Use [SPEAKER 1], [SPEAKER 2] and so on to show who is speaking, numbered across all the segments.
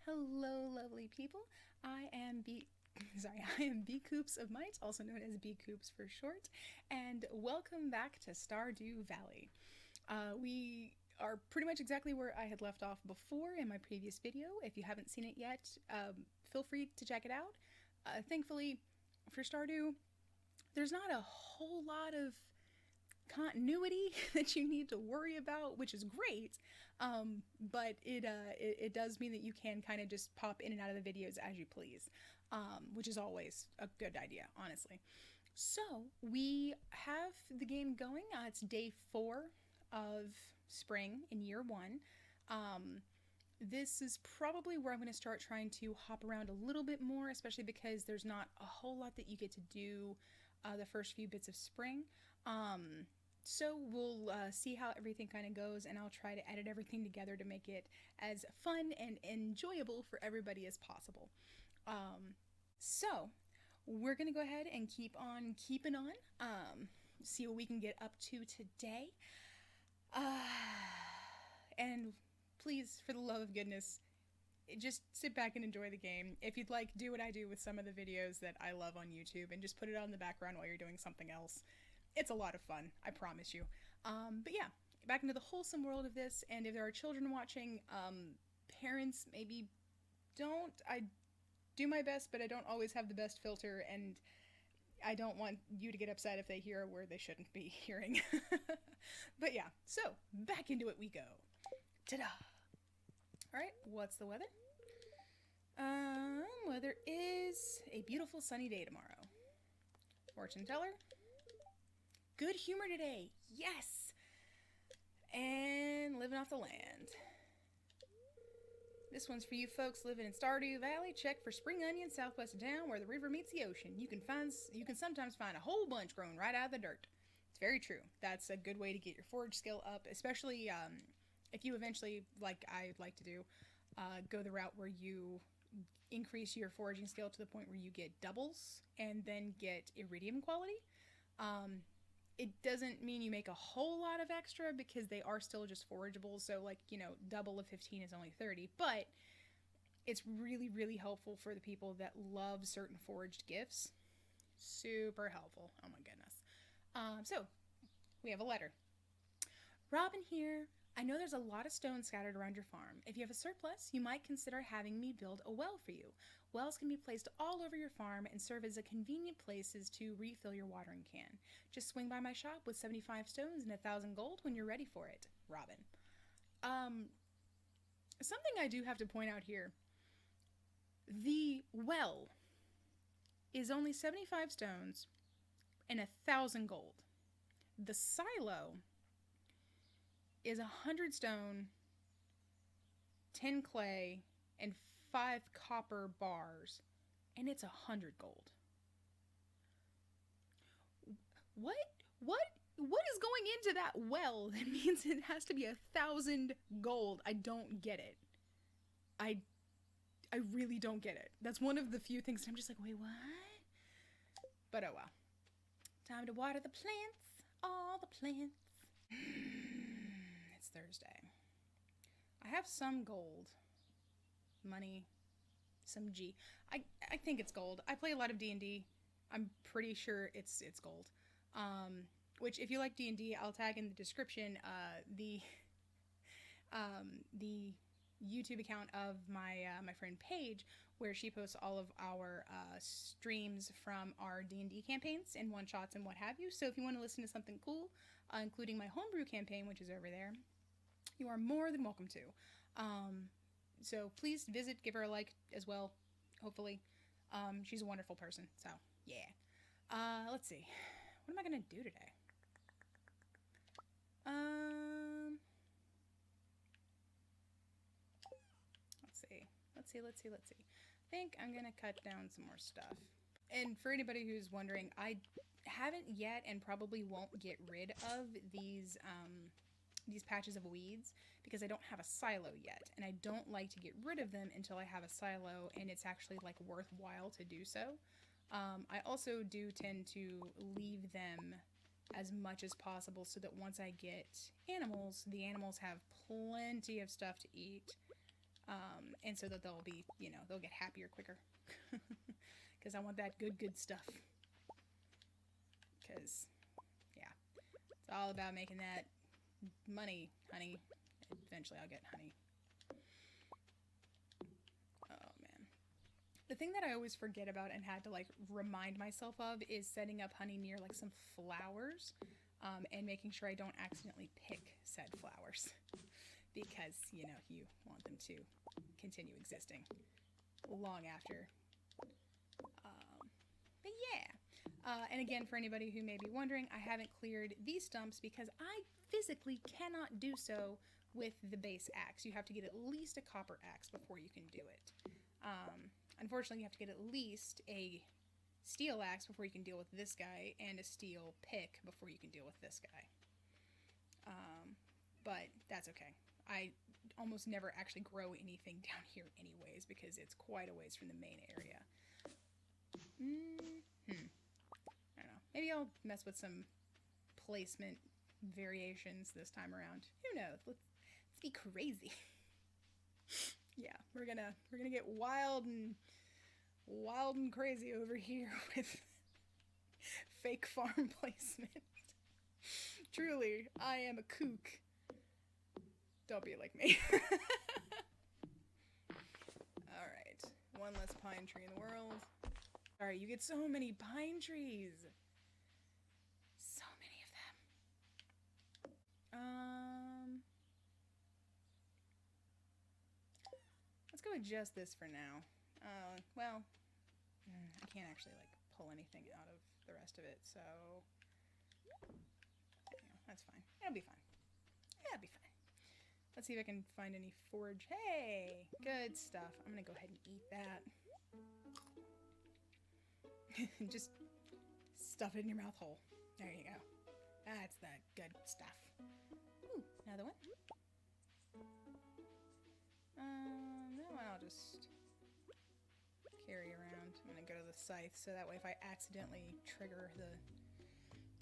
[SPEAKER 1] Hello, lovely people. I am I am B Coops of Might, also known as B Coops for short, and welcome back to Stardew Valley. We are pretty much exactly where I had left off before in my previous video. If you haven't seen it yet, feel free to check it out. Thankfully, for Stardew, there's not a whole lot of continuity that you need to worry about, which is great. But it does mean that you can kind of just pop in and out of the videos as you please, which is always a good idea, honestly. So we have the game going. It's day 4 of spring in year 1. This is probably where I'm going to start trying to hop around a little bit more, especially because there's not a whole lot that you get to do the first few bits of spring. So we'll see how everything kind of goes, and I'll try to edit everything together to make it as fun and enjoyable for everybody as possible. So we're going to go ahead and keep on keeping on, see what we can get up to today. And please, for the love of goodness, just sit back and enjoy the game. If you'd like, do what I do with some of the videos that I love on YouTube and just put it on the background while you're doing something else. It's a lot of fun, I promise you. But yeah, back into the wholesome world of this, and if there are children watching, parents, maybe don't. I do my best, but I don't always have the best filter, and I don't want you to get upset if they hear a word they shouldn't be hearing. But yeah, so back into it we go. Ta-da! Alright, what's the weather? Weather is a beautiful sunny day tomorrow. Fortune teller. Good humor today. Yes! And living off the land. This one's for you folks living in Stardew Valley. Check for spring onions southwest of town where the river meets the ocean. You can sometimes find a whole bunch growing right out of the dirt. It's very true. That's a good way to get your forage skill up, especially if you eventually, like I'd like to do, go the route where you increase your foraging skill to the point where you get doubles and then get iridium quality. It doesn't mean you make a whole lot of extra because they are still just forageable. So, like, you know, double of 15 is only 30. But it's really, really helpful for the people that love certain foraged gifts. Super helpful. Oh my goodness. So, we have a letter. Robin here. I know there's a lot of stones scattered around your farm. If you have a surplus, you might consider having me build a well for you. Wells can be placed all over your farm and serve as a convenient places to refill your watering can. Just swing by my shop with 75 stones and 1,000 gold when you're ready for it. Robin. Something I do have to point out here. The well is only 75 stones and 1,000 gold. The silo is 100 stone, 10 clay, and 5 copper bars, and it's 100 gold. What is going into that well that means it has to be 1,000 gold? I don't get it. I really don't get it. That's one of the few things that I'm just like, wait, what? But oh well. Time to water the plants, all the plants. It's Thursday. I have some gold. Money. Some G. I think it's gold. I play a lot of D&D. I'm pretty sure it's gold. Which, if you like D&D, I'll tag in the description the YouTube account of my friend Paige, where she posts all of our streams from our D&D campaigns and one-shots and what have you. So if you want to listen to something cool, including my homebrew campaign, which is over there, you are more than welcome to. So please visit, give her a like as well, hopefully. She's a wonderful person, so yeah. Let's see. What am I going to do today? Let's see. I think I'm going to cut down some more stuff. And for anybody who's wondering, I haven't yet and probably won't get rid of these patches of weeds because I don't have a silo yet, and I don't like to get rid of them until I have a silo and it's actually like worthwhile to do so. I also do tend to leave them as much as possible so that once I get animals, the animals have plenty of stuff to eat, and so that they'll be, they'll get happier quicker. Because I want that good stuff. Because, yeah, it's all about making that money, honey. Eventually I'll get honey. Oh, man. The thing that I always forget about and had to, like, remind myself of is setting up honey near, like, some flowers. And making sure I don't accidentally pick said flowers. Because, you want them to continue existing long after. But yeah. And again, for anybody who may be wondering, I haven't cleared these stumps because I physically cannot do so with the base axe. You have to get at least a copper axe before you can do it. Unfortunately, you have to get at least a steel axe before you can deal with this guy, and a steel pick before you can deal with this guy. But that's okay. I almost never actually grow anything down here anyways, because it's quite a ways from the main area. I don't know. Maybe I'll mess with some placement variations this time around. Who knows? Let's be crazy. Yeah, we're gonna get wild and crazy over here with fake farm placement. Truly, I am a kook. Don't be like me. Alright, one less pine tree in the world. Alright, you get so many pine trees. So many of them. Let's go with just this for now. Well, I can't actually, like, pull anything out of the rest of it, so that's fine. It'll be fine. Yeah, it'll be fine. Let's see if I can find any forage. Hey, good stuff. I'm gonna go ahead and eat that. Just stuff it in your mouth hole. There you go. That's the good stuff. Ooh, another one. That one I'll just carry around. I'm gonna go to the scythe so that way if I accidentally trigger the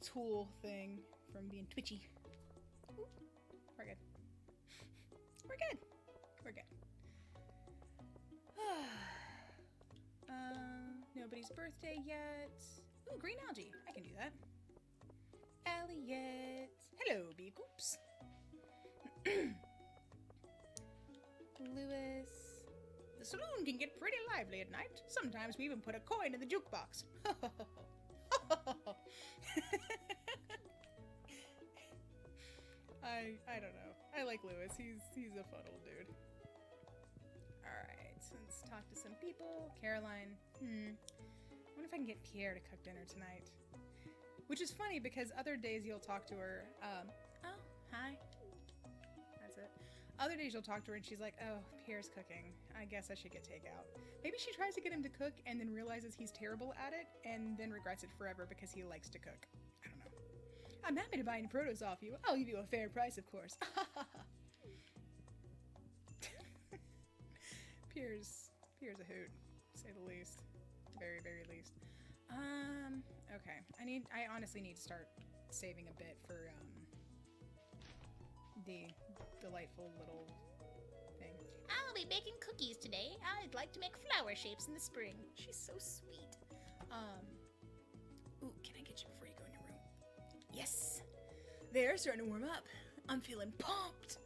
[SPEAKER 1] tool thing from being twitchy. Ooh, we're good. We're good. We're good. Nobody's birthday yet. Ooh, green algae. I can do that. Elliot. Hello, bee coops. Lewis. The saloon can get pretty lively at night. Sometimes we even put a coin in the jukebox. I don't know. I like Lewis. He's a fun old dude. Alright, so let's talk to some people. Caroline. I wonder if I can get Pierre to cook dinner tonight. Which is funny because other days you'll talk to her. Oh, hi. That's it. Other days you'll talk to her and she's like, oh, Pierre's cooking. I guess I should get takeout. Maybe she tries to get him to cook and then realizes he's terrible at it and then regrets it forever because he likes to cook. I don't know. I'm happy to buy any produce off you. I'll give you a fair price, of course. Pierre's a hoot, to say the least. Very, very least. Okay. I honestly need to start saving a bit for, the delightful little thing.
[SPEAKER 2] I'll be baking cookies today. I'd like to make flower shapes in the spring.
[SPEAKER 1] She's so sweet. Ooh, can I get you before you go in your room? Yes! They're starting to warm up. I'm feeling pumped!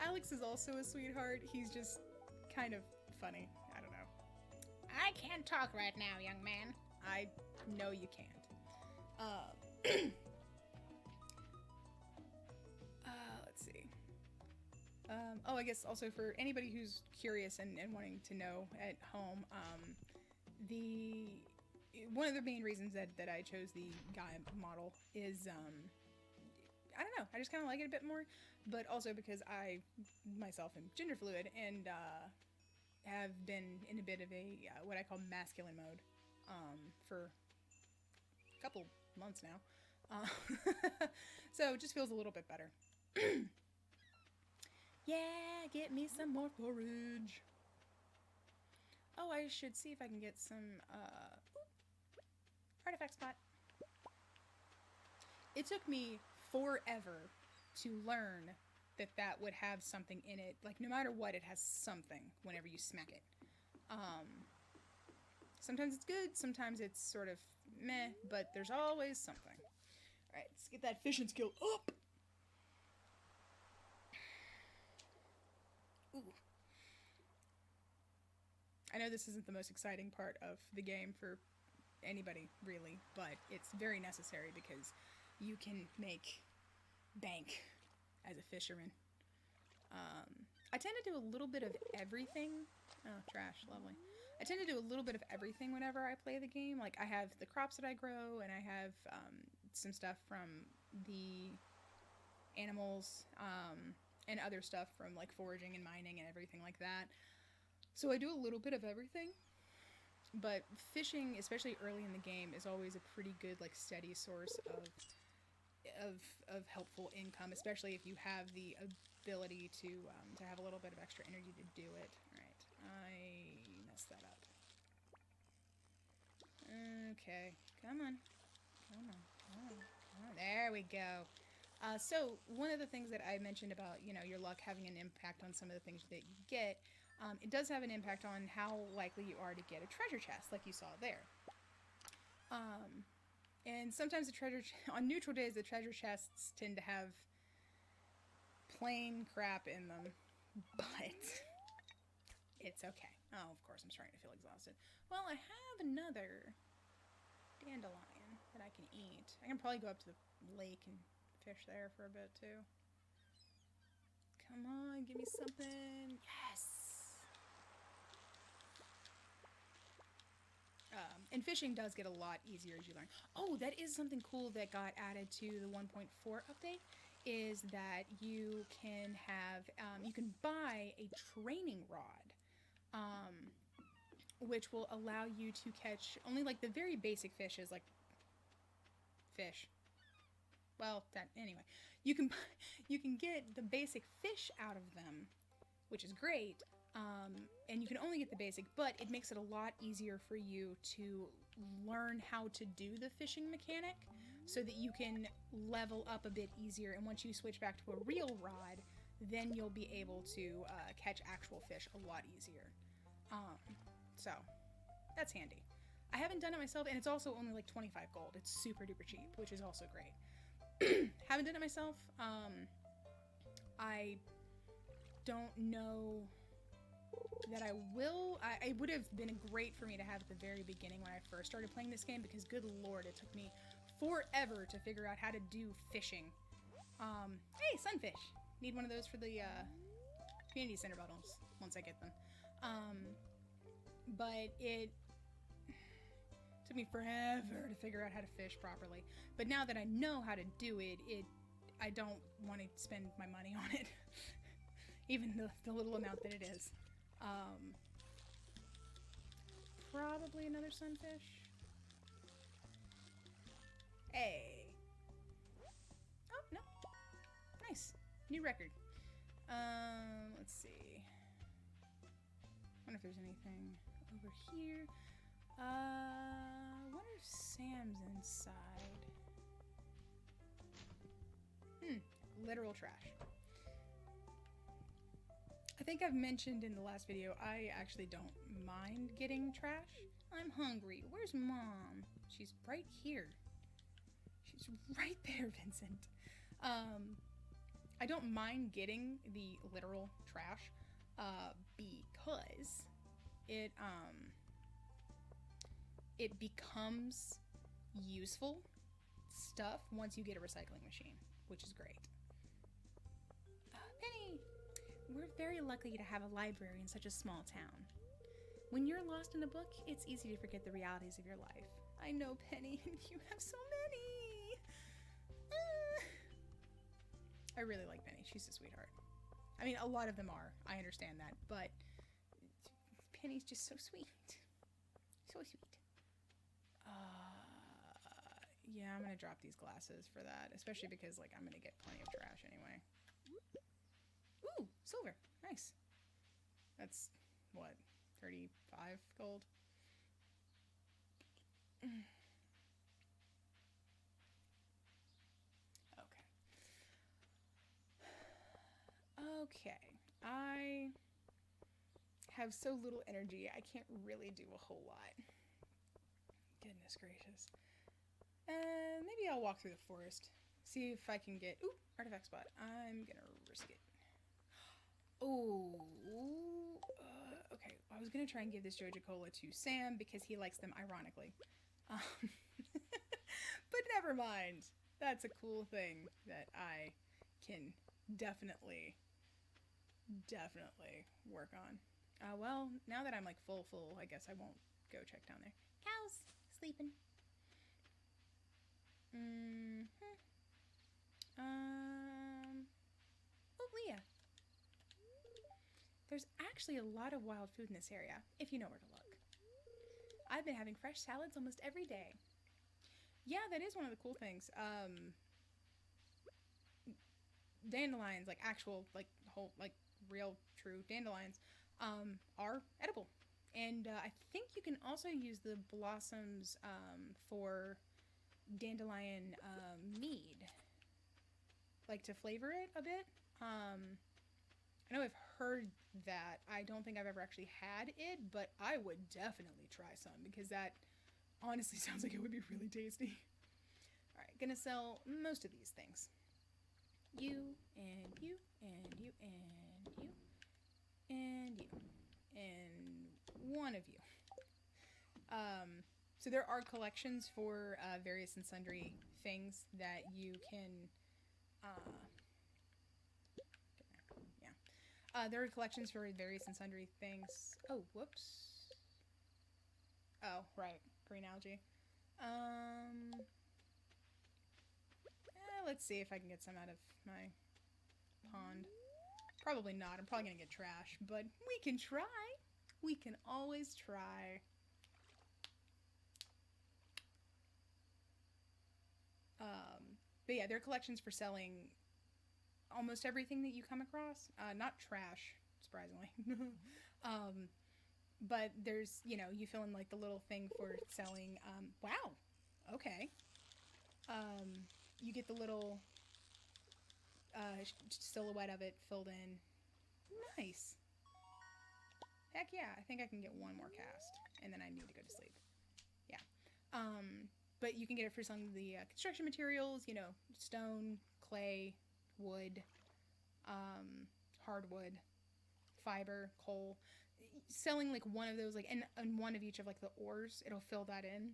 [SPEAKER 1] Alex is also a sweetheart. He's just kind of funny. I don't know.
[SPEAKER 2] I can't talk right now, young man.
[SPEAKER 1] I know you can't. Let's see. Oh, I guess also for anybody who's curious and wanting to know at home, one of the main reasons that I chose the Gaia model is, I don't know, I just kind of like it a bit more, but also because I myself am gender fluid and have been in a bit of a what I call masculine mode for a couple months now. So it just feels a little bit better. Yeah, get me some more forage. Oh, I should see if I can get some artifact spot. It took me forever to learn that would have something in it. Like, no matter what, it has something whenever you smack it. Sometimes it's good, sometimes it's sort of meh, but there's always something. Alright, let's get that fishing skill up! Ooh. I know this isn't the most exciting part of the game for anybody, really, but it's very necessary because you can make bank as a fisherman. I tend to do a little bit of everything. Oh, trash, lovely. I tend to do a little bit of everything whenever I play the game. Like, I have the crops that I grow, and I have some stuff from the animals, and other stuff from, like, foraging and mining and everything like that. So I do a little bit of everything. But fishing, especially early in the game, is always a pretty good, like, steady source of helpful income, especially if you have the ability to have a little bit of extra energy to do it. Alright, I messed that up. Okay, come on. There we go. So one of the things that I mentioned about, your luck having an impact on some of the things that you get, it does have an impact on how likely you are to get a treasure chest, like you saw there. And sometimes on neutral days, the treasure chests tend to have plain crap in them, but it's okay. Oh, of course, I'm starting to feel exhausted. Well, I have another dandelion that I can eat. I can probably go up to the lake and fish there for a bit, too. Come on, give me something. Yes! And fishing does get a lot easier as you learn. Oh, that is something cool that got added to the 1.4 update, is that you can you can buy a training rod, which will allow you to catch only, like, the very basic fishes, like fish. Well, anyway, you can get the basic fish out of them, which is great. And you can only get the basic, but it makes it a lot easier for you to learn how to do the fishing mechanic so that you can level up a bit easier. And once you switch back to a real rod, then you'll be able to catch actual fish a lot easier. So that's handy. I haven't done it myself, and it's also only like 25 gold. It's super duper cheap, which is also great. Haven't done it myself. I don't know that I will. It would have been great for me to have at the very beginning when I first started playing this game, because good lord, it took me forever to figure out how to do fishing. Hey, sunfish! Need one of those for the community center bottles once I get them. But it took me forever to figure out how to fish properly. But now that I know how to do it, I don't want to spend my money on it. Even the little amount that it is. Probably another sunfish. Hey. Oh, no. Nice. New record. Let's see. Wonder if there's anything over here. Wonder if Sam's inside. Literal trash. I think I've mentioned in the last video, I actually don't mind getting trash. I'm hungry. Where's Mom? She's right here. She's right there, Vincent. I don't mind getting the literal trash, because it becomes useful stuff once you get a recycling machine, which is great. Penny! We're very lucky to have a library in such a small town. When you're lost in a book, it's easy to forget the realities of your life. I know, Penny, and you have so many! I really like Penny. She's a sweetheart. I mean, a lot of them are. I understand that, but Penny's just so sweet. So sweet. Yeah, I'm gonna drop these glasses for that, especially because, like, I'm gonna get plenty of trash anyway. Ooh, silver. Nice. That's, what, 35 gold? Okay. Okay. I have so little energy, I can't really do a whole lot. Goodness gracious. Maybe I'll walk through the forest. See if I can get... Ooh, artifact spot. I'm gonna risk it. Oh, okay. I was gonna try and give this Joja Cola to Sam because he likes them ironically. Um, but never mind. That's a cool thing that I can definitely work on. Well, now that I'm like full, I guess I won't go check down there.
[SPEAKER 2] Cows sleeping.
[SPEAKER 1] Oh, Leah. There's actually a lot of wild food in this area, if you know where to look. I've been having fresh salads almost every day. Yeah, that is one of the cool things. Dandelions, like actual, like whole, like real, true dandelions, are edible. And I think you can also use the blossoms for dandelion mead, like to flavor it a bit. I know I've heard that. I don't think I've ever actually had it, but I would definitely try some because that honestly sounds like it would be really tasty. Alright, gonna sell most of these things. You, and you, and you, and you, and you, and one of you. So there are collections for various and sundry things that you can... there are collections for various and sundry things. Oh, whoops. Oh, right. Green algae. Let's see if I can get some out of my pond. Probably not. I'm probably going to get trash, but we can try. We can always try. But yeah, there are collections for selling almost everything that you come across. Not trash, surprisingly. But there's, you know, you fill in like the little thing for selling. Wow. Okay. You get the little silhouette of it filled in. Nice. Heck yeah. I think I can get one more cast. And then I need to go to sleep. Yeah. But you can get it for selling the construction materials, you know, stone, clay, wood, hardwood, fiber, coal. Selling like one of those, like, and one of each of like the ores, it'll fill that in,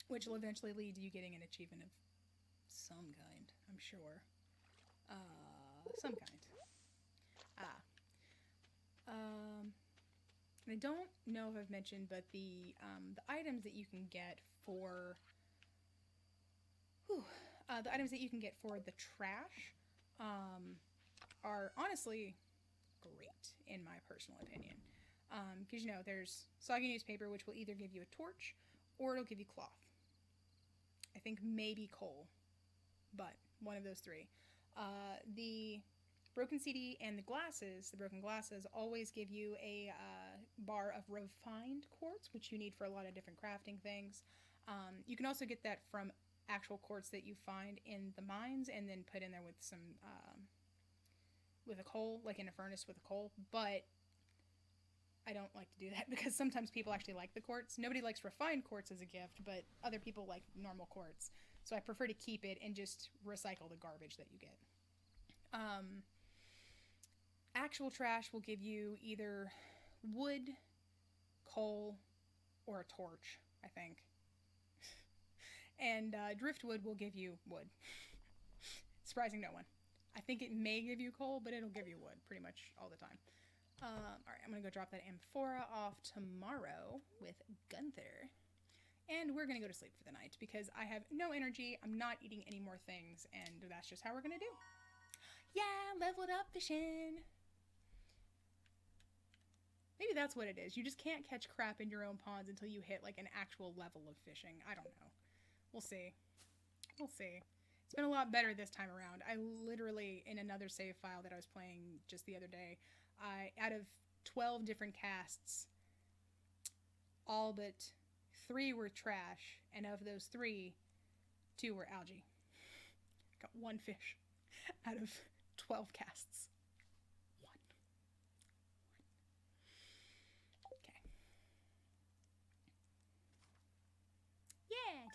[SPEAKER 1] which will eventually lead to you getting an achievement of some kind, I'm sure. Some kind. And I don't know if I've mentioned, but the items that you can get for the items that you can get for the trash are honestly great in my personal opinion. Because you know, there's soggy newspaper, which will either give you a torch or it'll give you cloth. I think maybe coal, but one of those three. The broken CD and the broken glasses always give you a bar of refined quartz, which you need for a lot of different crafting things. You can also get that from actual quartz that you find in the mines and then put in there with some with a coal, like in a furnace with a coal. But I don't like to do that because sometimes people actually like the quartz. Nobody likes refined quartz as a gift, but other people like normal quartz. So I prefer to keep it and just recycle the garbage that you get. Actual trash will give you either wood, coal, or a torch, I think. And driftwood will give you wood. Surprising no one. I think it may give you coal, but it'll give you wood pretty much all the time. Alright, I'm going to go drop that amphora off tomorrow with Gunther. And we're going to go to sleep for the night because I have no energy, I'm not eating any more things, and that's just how we're going to do. Yeah, leveled up fishing. Maybe that's what it is. You just can't catch crap in your own ponds until you hit like an actual level of fishing. I don't know. We'll see. We'll see. It's been a lot better this time around. I literally, in another save file that I was playing just the other day, out of 12 different casts, all but 3 were trash, and of those 3, 2 were algae. Got 1 fish out of 12 casts.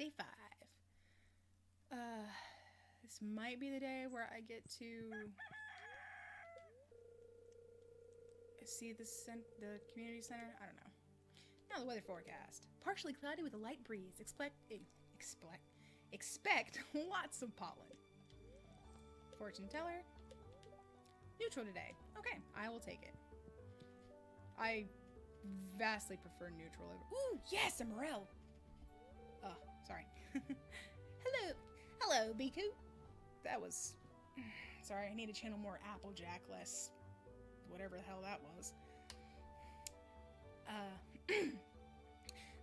[SPEAKER 1] Day 5. This might be the day where I get to see the community center. I don't know. Now the weather forecast: partially cloudy with a light breeze. Expect lots of pollen. Fortune teller: neutral today. Okay, I will take it. I vastly prefer neutral over. Ooh, yes, a morel. Oh, sorry.
[SPEAKER 2] Hello, Biku.
[SPEAKER 1] That was. Sorry, I need to channel more Applejack, less whatever the hell that was.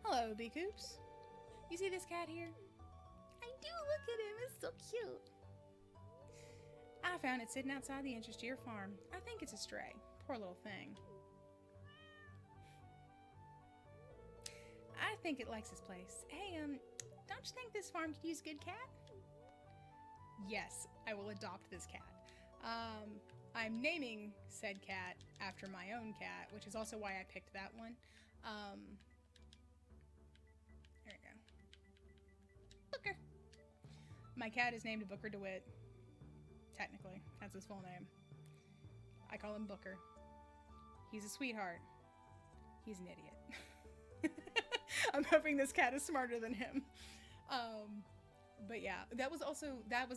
[SPEAKER 1] Hello, Bcoops. You see this cat here?
[SPEAKER 2] I do, look at him, it's so cute.
[SPEAKER 1] I found it sitting outside the entrance to your farm. I think it's a stray. Poor little thing. I think it likes this place. Hey, don't you think this farm could use a good cat? Yes, I will adopt this cat. I'm naming said cat after my own cat, which is also why I picked that one. There we go. Booker. My cat is named Booker DeWitt. Technically, that's his full name. I call him Booker. He's a sweetheart. He's an idiot. I'm hoping this cat is smarter than him. But yeah, that was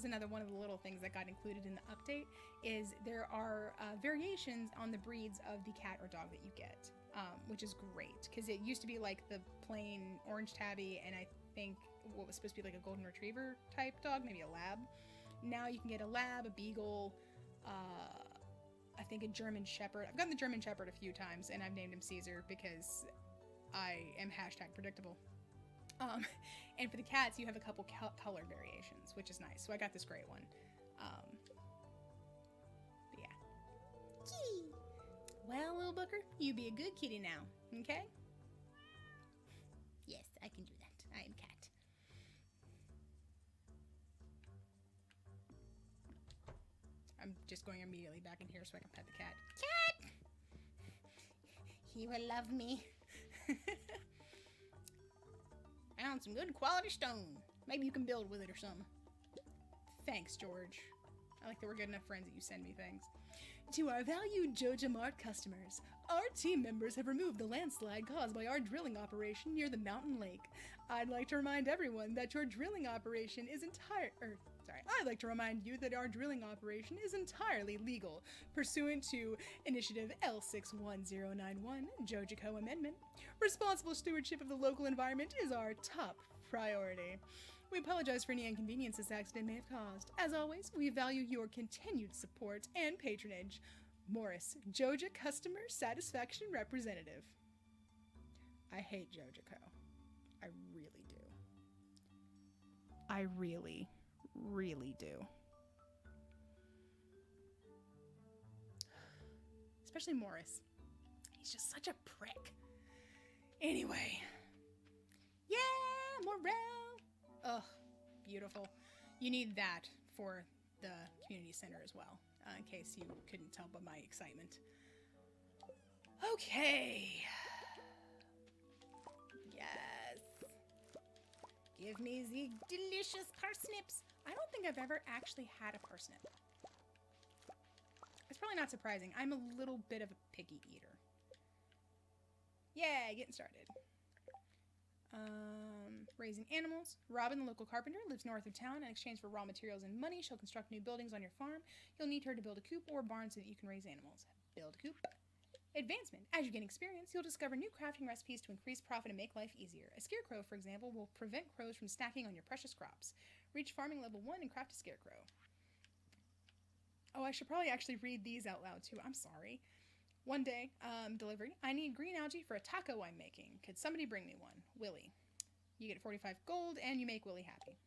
[SPEAKER 1] another one of the little things that got included in the update, is there are variations on the breeds of the cat or dog that you get, which is great, because it used to be like the plain orange tabby, and I think what was supposed to be like a golden retriever type dog, maybe a lab. Now you can get a lab, a beagle, I think a German shepherd. I've gotten the German shepherd a few times, and I've named him Caesar because I am #predictable. And for the cats, you have a couple color variations, which is nice. So I got this great one. But yeah.
[SPEAKER 2] Gee.
[SPEAKER 1] Well, little Booker, you be a good kitty now, okay?
[SPEAKER 2] Yes, I can do that. I am cat.
[SPEAKER 1] I'm just going immediately back in here so I can pet the cat.
[SPEAKER 2] Cat! He will love me. Found some good quality stone. Maybe you can build with it or something.
[SPEAKER 1] Thanks, George. I like that we're good enough friends that you send me things. To our valued Joja Mart customers, our team members have removed the landslide caused by our drilling operation near the mountain lake. I'd like to remind everyone that your drilling operation is I'd like to remind you that our drilling operation is entirely legal, pursuant to Initiative L61091, Jojico Amendment. Responsible stewardship of the local environment is our top priority. We apologize for any inconvenience this accident may have caused. As always, we value your continued support and patronage. Morris, Joja Customer Satisfaction Representative. I hate Jojico. I really do. I really do. Especially Morris. He's just such a prick. Anyway. Yeah, morale. Ugh, beautiful. You need that for the community center as well, in case you couldn't tell by my excitement. Okay. Yes. Give me the delicious parsnips. I don't think I've ever actually had a parsnip. It's probably not surprising. I'm a little bit of a picky eater. Yeah, getting started. Raising animals. Robin, the local carpenter, lives north of town. In exchange for raw materials and money, she'll construct new buildings on your farm. You'll need her to build a coop or barn so that you can raise animals. Build a coop. Advancement. As you gain experience, you'll discover new crafting recipes to increase profit and make life easier. A scarecrow, for example, will prevent crows from stacking on your precious crops. Reach farming level 1 and craft a scarecrow. Oh, I should probably actually read these out loud too. I'm sorry. One day, delivery. I need green algae for a taco I'm making. Could somebody bring me one? Willie. You get 45 gold and you make Willie happy,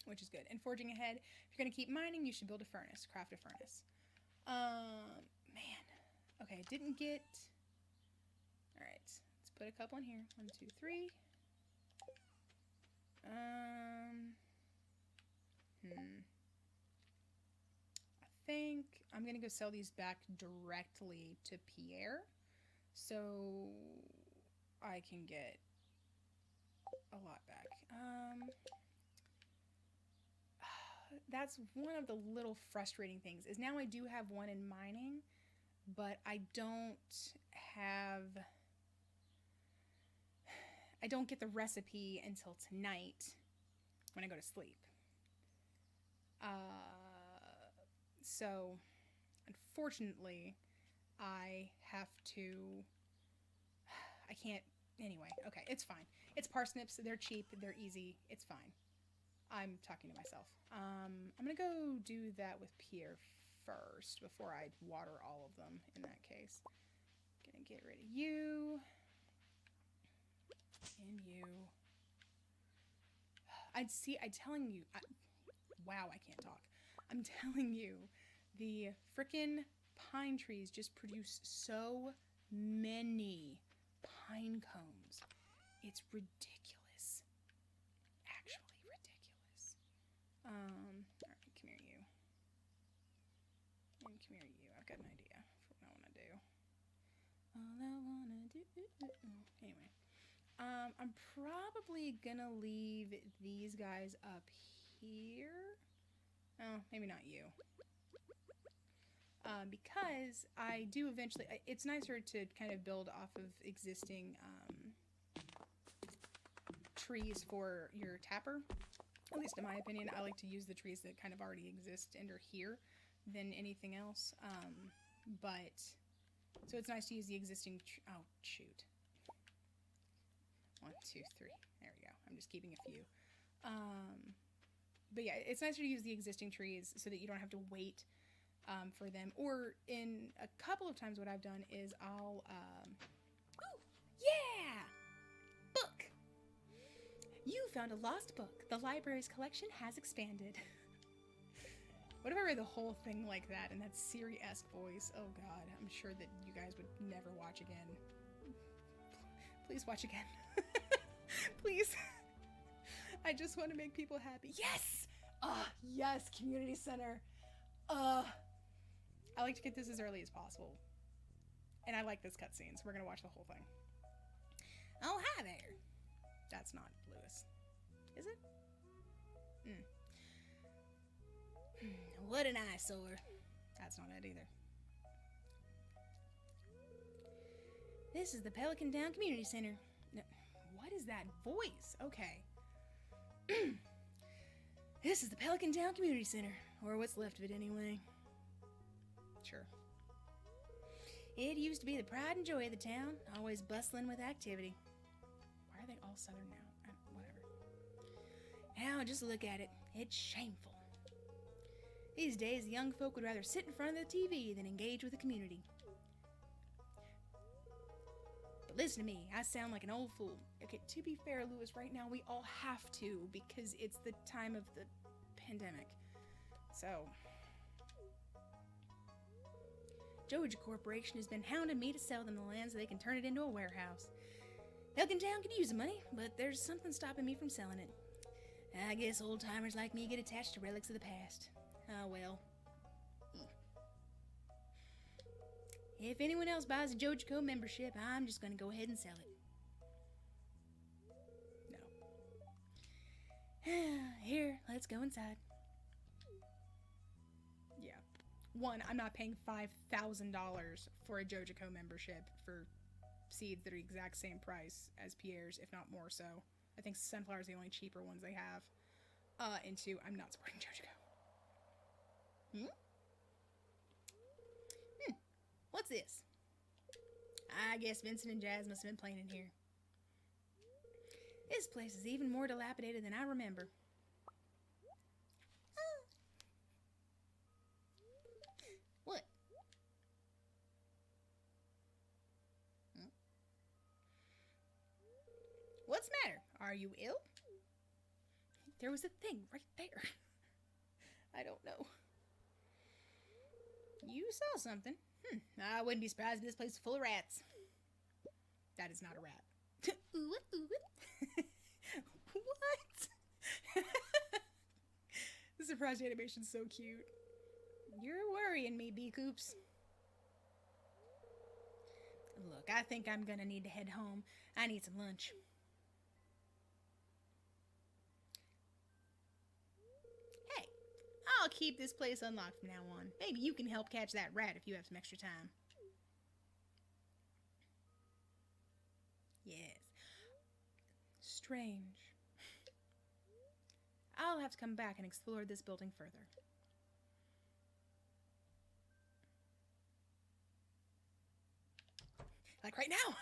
[SPEAKER 1] which is good. And forging ahead, if you're going to keep mining, you should build a furnace. Craft a furnace. Man. Okay, didn't get... Alright, let's put a couple in here. 1, 2, 3. I think I'm going to go sell these back directly to Pierre, so I can get a lot back. That's one of the little frustrating things is now I do have one in mining, but have I don't get the recipe until tonight when I go to sleep. So unfortunately I have to I can't anyway. Okay, it's fine. It's parsnips, they're cheap, they're easy, it's fine. I'm talking to myself. I'm gonna go do that with Pierre first before I water all of them in that case. Gonna get rid of you. And you. I'm telling you. Wow, I can't talk. I'm telling you, the frickin' pine trees just produce so many pine cones. It's ridiculous. Actually ridiculous. Alright, come here, you. And come here, you. I've got an idea for what I want to do. All I want to do. Anyway. I'm probably gonna leave these guys up here. Oh, maybe not you. Because I do eventually, it's nicer to kind of build off of existing trees for your tapper. At least in my opinion, I like to use the trees that kind of already exist and are here than anything else. So it's nice to use the existing, oh shoot. 1, 2, 3. There we go. I'm just keeping a few. But yeah, it's nicer to use the existing trees so that you don't have to wait for them. Or in a couple of times, what I've done is I'll. Oh, yeah! Book! You found a lost book. The library's collection has expanded. What if I read the whole thing like that in that Siri-esque voice? Oh god, I'm sure that you guys would never watch again. Please watch again. Please. I just want to make people happy. Yes! Yes, community center. I like to get this as early as possible. And I like this cutscene, so we're going to watch the whole thing.
[SPEAKER 2] Oh, hi there.
[SPEAKER 1] That's not Lewis. Is it?
[SPEAKER 2] What an eyesore.
[SPEAKER 1] That's not it either.
[SPEAKER 2] This is the Pelican Town Community Center.
[SPEAKER 1] No, what is that voice? Okay.
[SPEAKER 2] This is the Pelican Town Community Center, or what's left of it anyway.
[SPEAKER 1] Sure.
[SPEAKER 2] It used to be the pride and joy of the town, always bustling with activity.
[SPEAKER 1] Why are they all southern now? Whatever.
[SPEAKER 2] Now just look at it. It's shameful. These days, the young folk would rather sit in front of the TV than engage with the community. But listen to me, I sound like an old fool.
[SPEAKER 1] Okay, to be fair, Lewis, right now we all have to because it's the time of the pandemic. So,
[SPEAKER 2] Georgia Corporation has been hounding me to sell them the land so they can turn it into a warehouse. Pelican Town could use the money, but there's something stopping me from selling it. I guess old-timers like me get attached to relics of the past. Oh well. If anyone else buys a JojaCo membership, I'm just going to go ahead and sell it. No. Here, let's go inside.
[SPEAKER 1] Yeah. One, I'm not paying $5,000 for a JojaCo membership for seeds that are the exact same price as Pierre's, if not more so. I think Sunflower is the only cheaper ones they have. And two, I'm not supporting JojaCo.
[SPEAKER 2] What's this? I guess Vincent and Jazz must have been playing in here. This place is even more dilapidated than I remember. What? What's the matter? Are you ill?
[SPEAKER 1] There was a thing right there. I don't know.
[SPEAKER 2] You saw something. I wouldn't be surprised if this place is full of rats.
[SPEAKER 1] That is not a rat. What? The surprise animation's so cute.
[SPEAKER 2] You're worrying me, B-Coops. Look, I think I'm gonna need to head home. I need some lunch.
[SPEAKER 1] keep this place unlocked from now on. Maybe you can help catch that rat if you have some extra time. Yes. Strange. I'll have to come back and explore this building further. Like right now.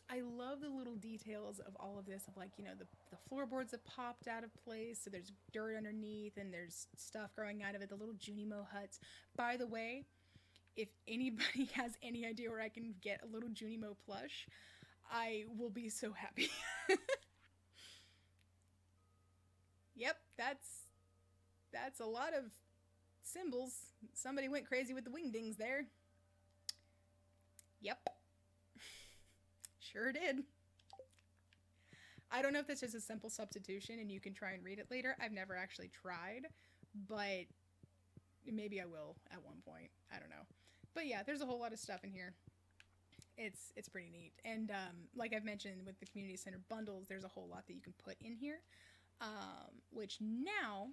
[SPEAKER 1] I love the little details of all of this, of like, you know, the floorboards have popped out of place, so there's dirt underneath and there's stuff growing out of it, the little Junimo huts. By the way, if anybody has any idea where I can get a little Junimo plush, I will be so happy. Yep, that's a lot of symbols. Somebody went crazy with the wingdings there. Yep. Sure did. I don't know if this is a simple substitution and you can try and read it later. I've never actually tried, but maybe I will at one point. I don't know. But yeah, there's a whole lot of stuff in here. It's pretty neat. And like I've mentioned with the community center bundles, there's a whole lot that you can put in here, which now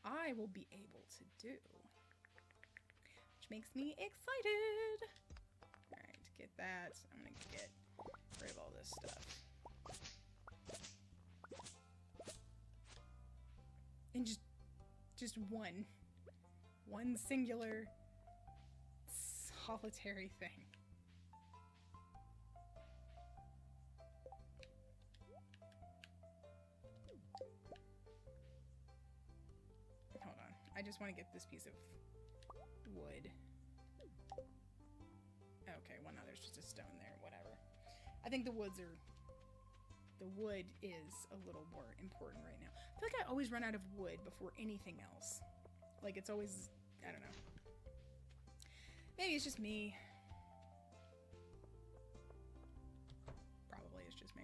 [SPEAKER 1] I will be able to do, which makes me excited. All right, get that. I'm gonna get rid of all this stuff. And just one singular solitary thing. Hold on. I just want to get this piece of wood. Okay, well now there's just a stone there, whatever. I think the wood is a little more important right now. I feel like I always run out of wood before anything else. Like it's always, I don't know. Maybe it's just me. Probably it's just me.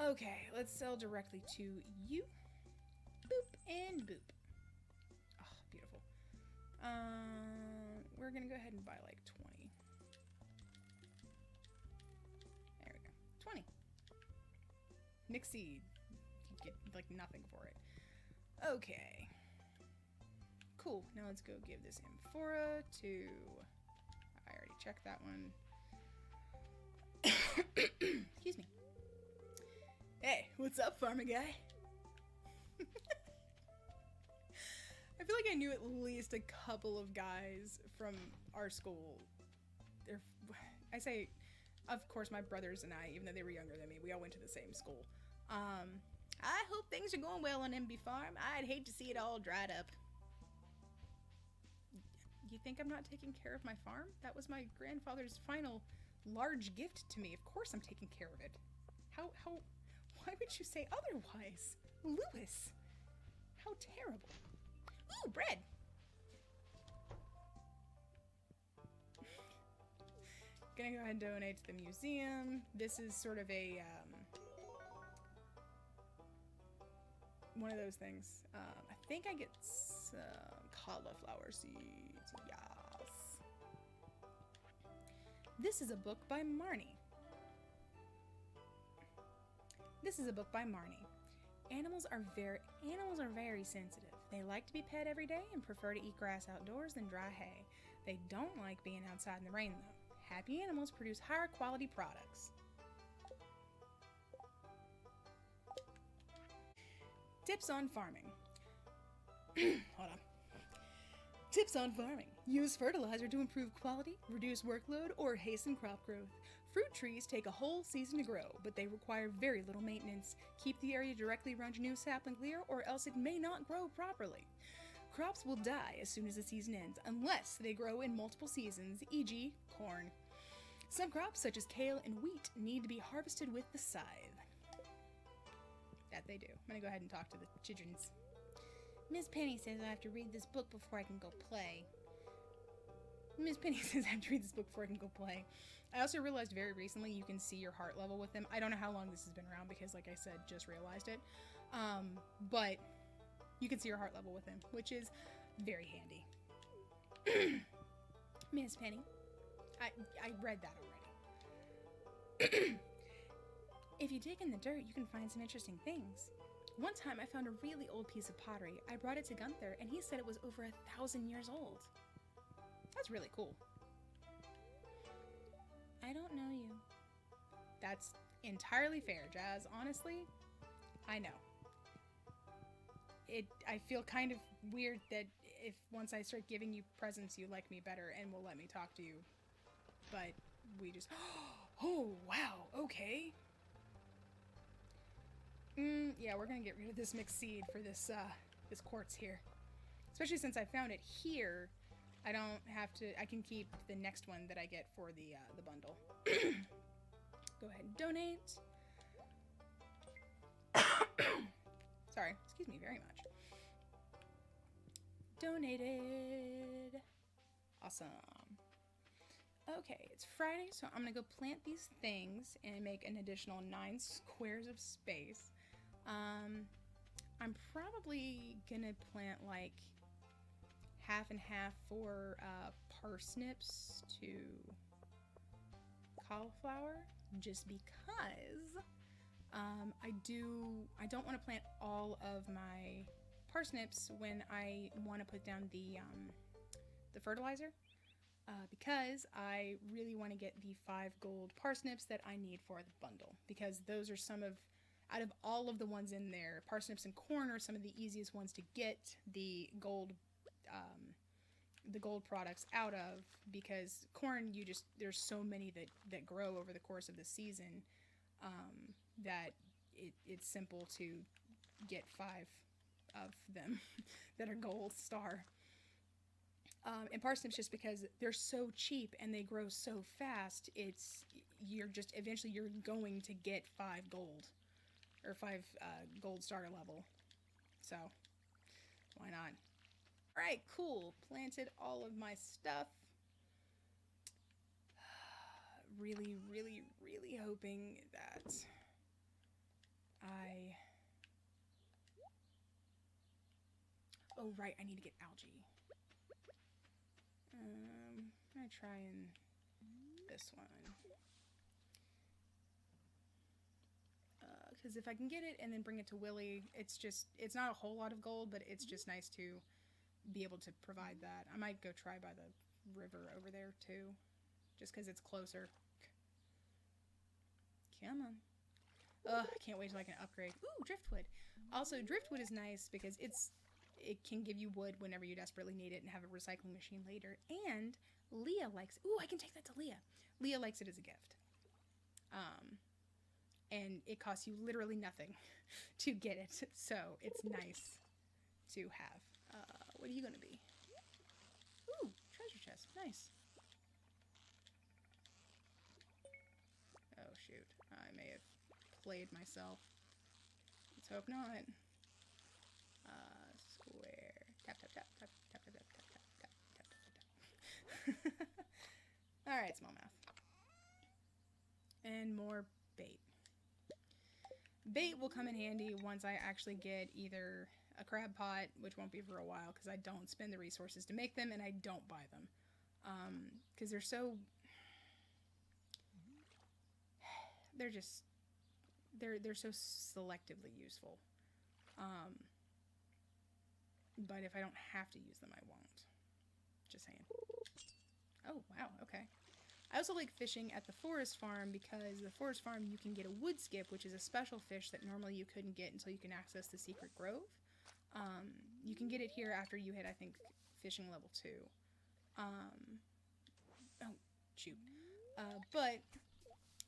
[SPEAKER 1] Okay, let's sell directly to you. Boop and boop. Oh, beautiful. We're gonna go ahead and buy like 20. There we go. 20. Nixie. You get like nothing for it. Okay. Cool. Now let's go give this amphora to... I already checked that one. Excuse me. Hey, what's up, farmer guy? I feel like I knew at least a couple of guys from our school. I say, of course, my brothers and I, even though they were younger than me, we all went to the same school. I hope things are going well on MB Farm. I'd hate to see it all dried up. You think I'm not taking care of my farm? That was my grandfather's final large gift to me. Of course I'm taking care of it. Why would you say otherwise? Lewis, how terrible. Ooh, bread. Gonna go ahead and donate to the museum. This is sort of a, one of those things. I think I get some cauliflower seeds. Yes. This is a book by Marnie. Animals are very sensitive. They like to be pet every day and prefer to eat grass outdoors than dry hay. They don't like being outside in the rain though. Happy animals produce higher quality products. Tips on farming. Hold on. Tips on farming. Use fertilizer to improve quality, reduce workload, or hasten crop growth. Fruit trees take a whole season to grow, but they require very little maintenance. Keep the area directly around your new sapling clear, or else it may not grow properly. Crops will die as soon as the season ends, unless they grow in multiple seasons, e.g. corn. Some crops, such as kale and wheat, need to be harvested with the scythe. That they do. I'm gonna go ahead and talk to the childrens. Miss Penny says I have to read this book before I can go play. I also realized very recently you can see your heart level with them. I don't know how long this has been around because, like I said, just realized it. But you can see your heart level with them, which is very handy. Miss Penny, I read that already. If you dig in the dirt, you can find some interesting things. One time I found a really old piece of pottery. I brought it to Gunther, and he said it was over 1,000 years old. That's really cool.
[SPEAKER 2] I don't know you.
[SPEAKER 1] That's entirely fair, Jazz. Honestly, I know. I feel kind of weird that if once I start giving you presents, you like me better and will let me talk to you. But we just... Oh, wow, okay. Yeah, we're gonna get rid of this mixed seed for this quartz here. Especially since I found it here, I don't have to... I can keep the next one that I get for the bundle. Go ahead and donate. Sorry, excuse me very much. Donated. Awesome. Okay, it's Friday, so I'm gonna go plant these things and make an additional 9 squares of space. I'm probably gonna plant like half and half for parsnips to cauliflower, just because I don't want to plant all of my parsnips when I want to put down the fertilizer, because I really want to get the 5 gold parsnips that I need for the bundle, because those are some of, out of all of the ones in there, parsnips and corn are some of the easiest ones to get the gold products out of, because corn, there's so many that grow over the course of the season, that it's simple to get 5 of them that are gold star. And parsnips, just because they're so cheap and they grow so fast, eventually you're going to get 5 gold, or 5 gold starter level. So why not? All right, cool. Planted all of my stuff. Really, really, really hoping that oh, right, I need to get algae. I'm gonna try and this one. Because if I can get it and then bring it to Willie, it's not a whole lot of gold, but it's just nice to be able to provide that. I might go try by the river over there too, just because it's closer. Come on. Ugh, I can't wait till I can upgrade. Ooh, driftwood. Also, driftwood is nice because it can give you wood whenever you desperately need it and have a recycling machine later. And Leah likes it. Ooh, I can take that to Leah. Leah likes it as a gift. And it costs you literally nothing to get it. So it's nice to have. What are you going to be? Ooh, treasure chest. Nice. Oh, shoot. I may have played myself. Let's hope not. Square. Tap, tap, tap, tap, tap, tap, tap, tap, tap, tap, tap, tap, tap. Alright, smallmouth. And more bait. Bait will come in handy once I actually get either a crab pot, which won't be for a while because I don't spend the resources to make them and I don't buy them. Because they're so selectively useful. But if I don't have to use them, I won't. Just saying. Oh, wow, okay. I also like fishing at the forest farm because the forest farm you can get a wood skip, which is a special fish that normally you couldn't get until you can access the secret grove. You can get it here after you hit, I think, fishing level 2. Oh, shoot. But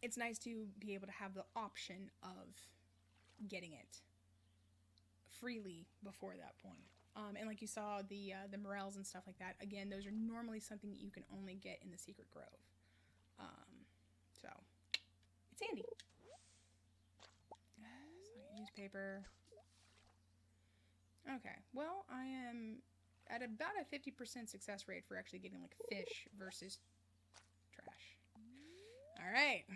[SPEAKER 1] it's nice to be able to have the option of getting it freely before that point. And like you saw, the morels and stuff like that, again, those are normally something that you can only get in the secret grove. So, it's handy. Newspaper. Okay, well, I am at about a 50% success rate for actually getting, like, fish versus trash. Alright.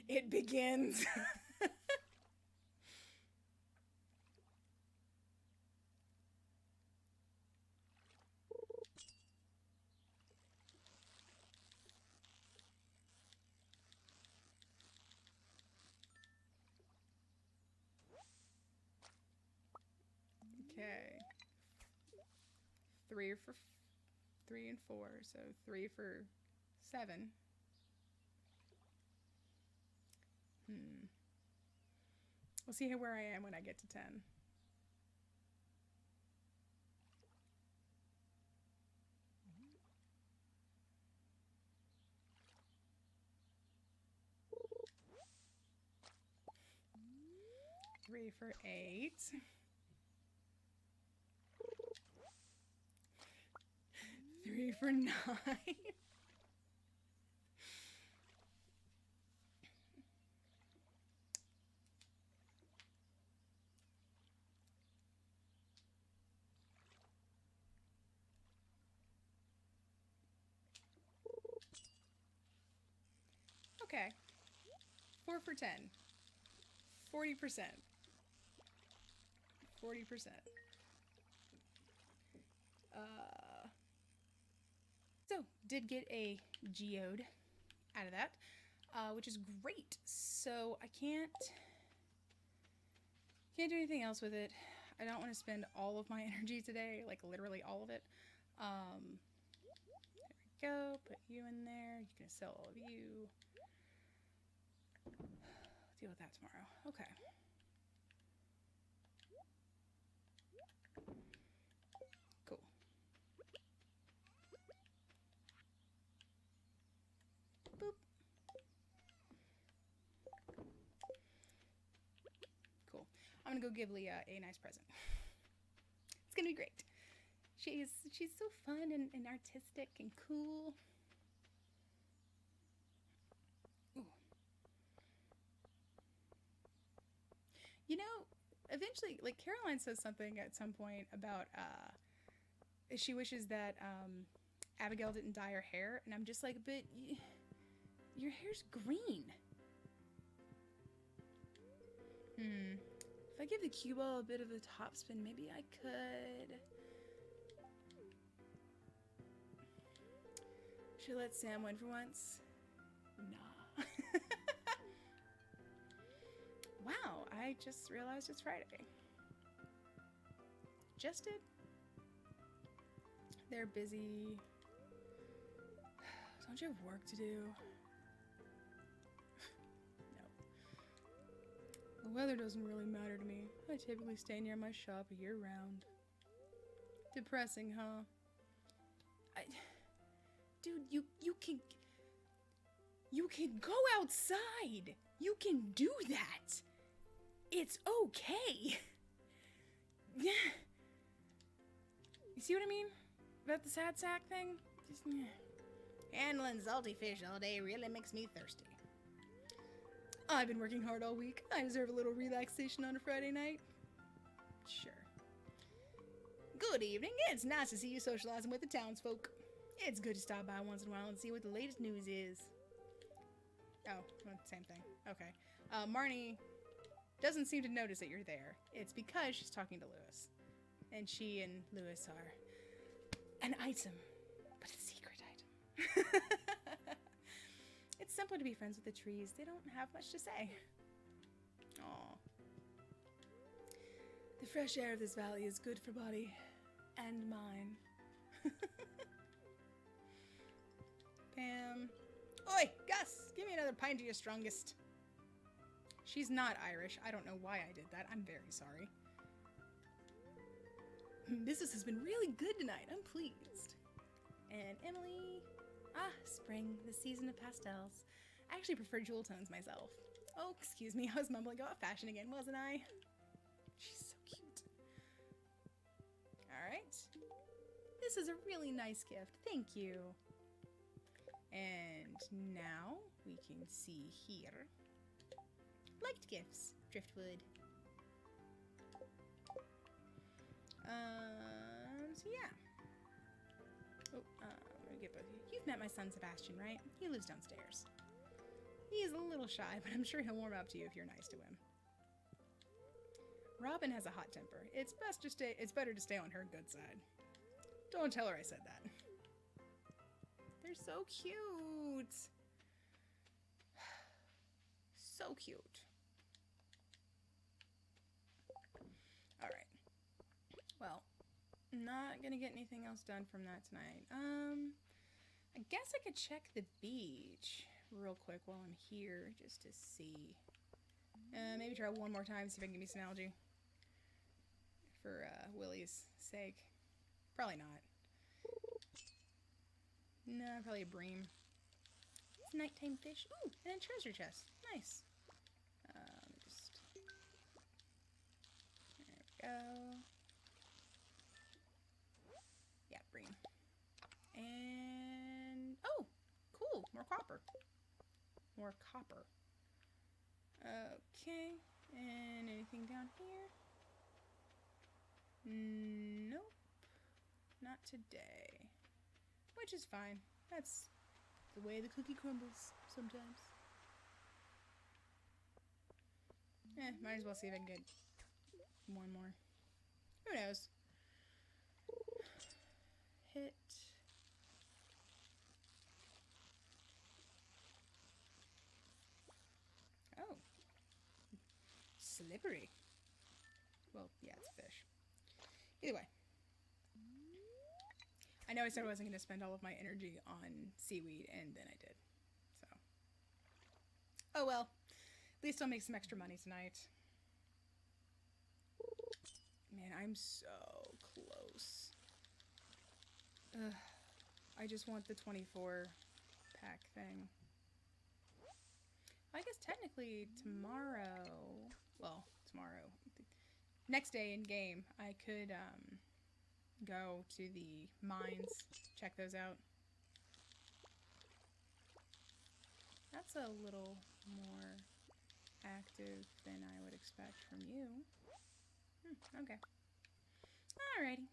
[SPEAKER 1] It begins. 3 for 3 and 4, so 3 for 7. We'll see where I am when I get to 10. Three for 8. 3 for 9. Okay. 4 for 10. 40%. 40%. So, did get a geode out of that, which is great. So, I can't do anything else with it. I don't want to spend all of my energy today, like literally all of it. There we go. Put you in there. You can sell all of you. Deal with that tomorrow. Okay. Cool. Boop. Cool. I'm gonna go give Leah a nice present. It's gonna be great. She's so fun and artistic and cool. Ooh. You know, eventually, like Caroline says something at some point about she wishes that Abigail didn't dye her hair, and I'm just like, but your hair's green. If I give the cue ball a bit of a topspin, maybe I could. Should I let Sam win for once? Nah. Wow, I just realized it's Friday. Just did. They're busy. Don't you have work to do? No. The weather doesn't really matter to me. I typically stay near my shop year-round. Depressing, huh? Dude, you can go outside. You can do that. It's okay. Yeah. You see what I mean? About the sad sack thing? Just,
[SPEAKER 2] Handling salty fish all day really makes me thirsty.
[SPEAKER 1] I've been working hard all week. I deserve a little relaxation on a Friday night. Sure.
[SPEAKER 2] Good evening. It's nice to see you socializing with the townsfolk. It's good to stop by once in a while and see what the latest news is.
[SPEAKER 1] Oh, well, same thing. Okay. Marnie doesn't seem to notice that you're there. It's because she's talking to Lewis. And she and Lewis are an item, but a secret item. It's simple to be friends with the trees. They don't have much to say. Aww. The fresh air of this valley is good for body and mind. Pam. Oi, Gus, give me another pint of your strongest. She's not Irish. I don't know why I did that. I'm very sorry. Business has been really good tonight. I'm pleased. And Emily. Ah, spring, the season of pastels. I actually prefer jewel tones myself. Oh, excuse me. I was mumbling about fashion again, wasn't I? She's so cute. All right. This is a really nice gift. Thank you. And now we can see here. Liked gifts. Driftwood. So yeah. Oh, I'm gonna get both of you. You've met my son Sebastian, right? He lives downstairs. He is a little shy, but I'm sure he'll warm up to you if you're nice to him. Robin has a hot temper. It's better to stay on her good side. Don't tell her I said that. They're so cute. So cute. All right. Well, Not gonna get anything else done from that tonight. I guess I could check the beach real quick while I'm here just to see. Maybe try one more time, see if I can get me some algae. For Willie's sake. Probably not. No, probably a bream. It's a nighttime fish. Ooh, and a treasure chest. Nice. Let me just... There we go. Yeah, bream. And... Oh! Cool! More copper. More copper. Okay. And anything down here? Nope. Not today. Which is fine. That's the way the cookie crumbles sometimes. Might as well see if I can get one more. Who knows? Hit. Oh. Slippery. Well, yeah, it's fish. Either way. I know I said I wasn't going to spend all of my energy on seaweed, and then I did. So. Oh well. At least I'll make some extra money tonight. Man, I'm so close. Ugh. I just want the 24 pack thing. I guess technically tomorrow, well, tomorrow, next day in game, I could go to the mines, check those out. That's a little more active than I would expect from you. Okay. Alrighty.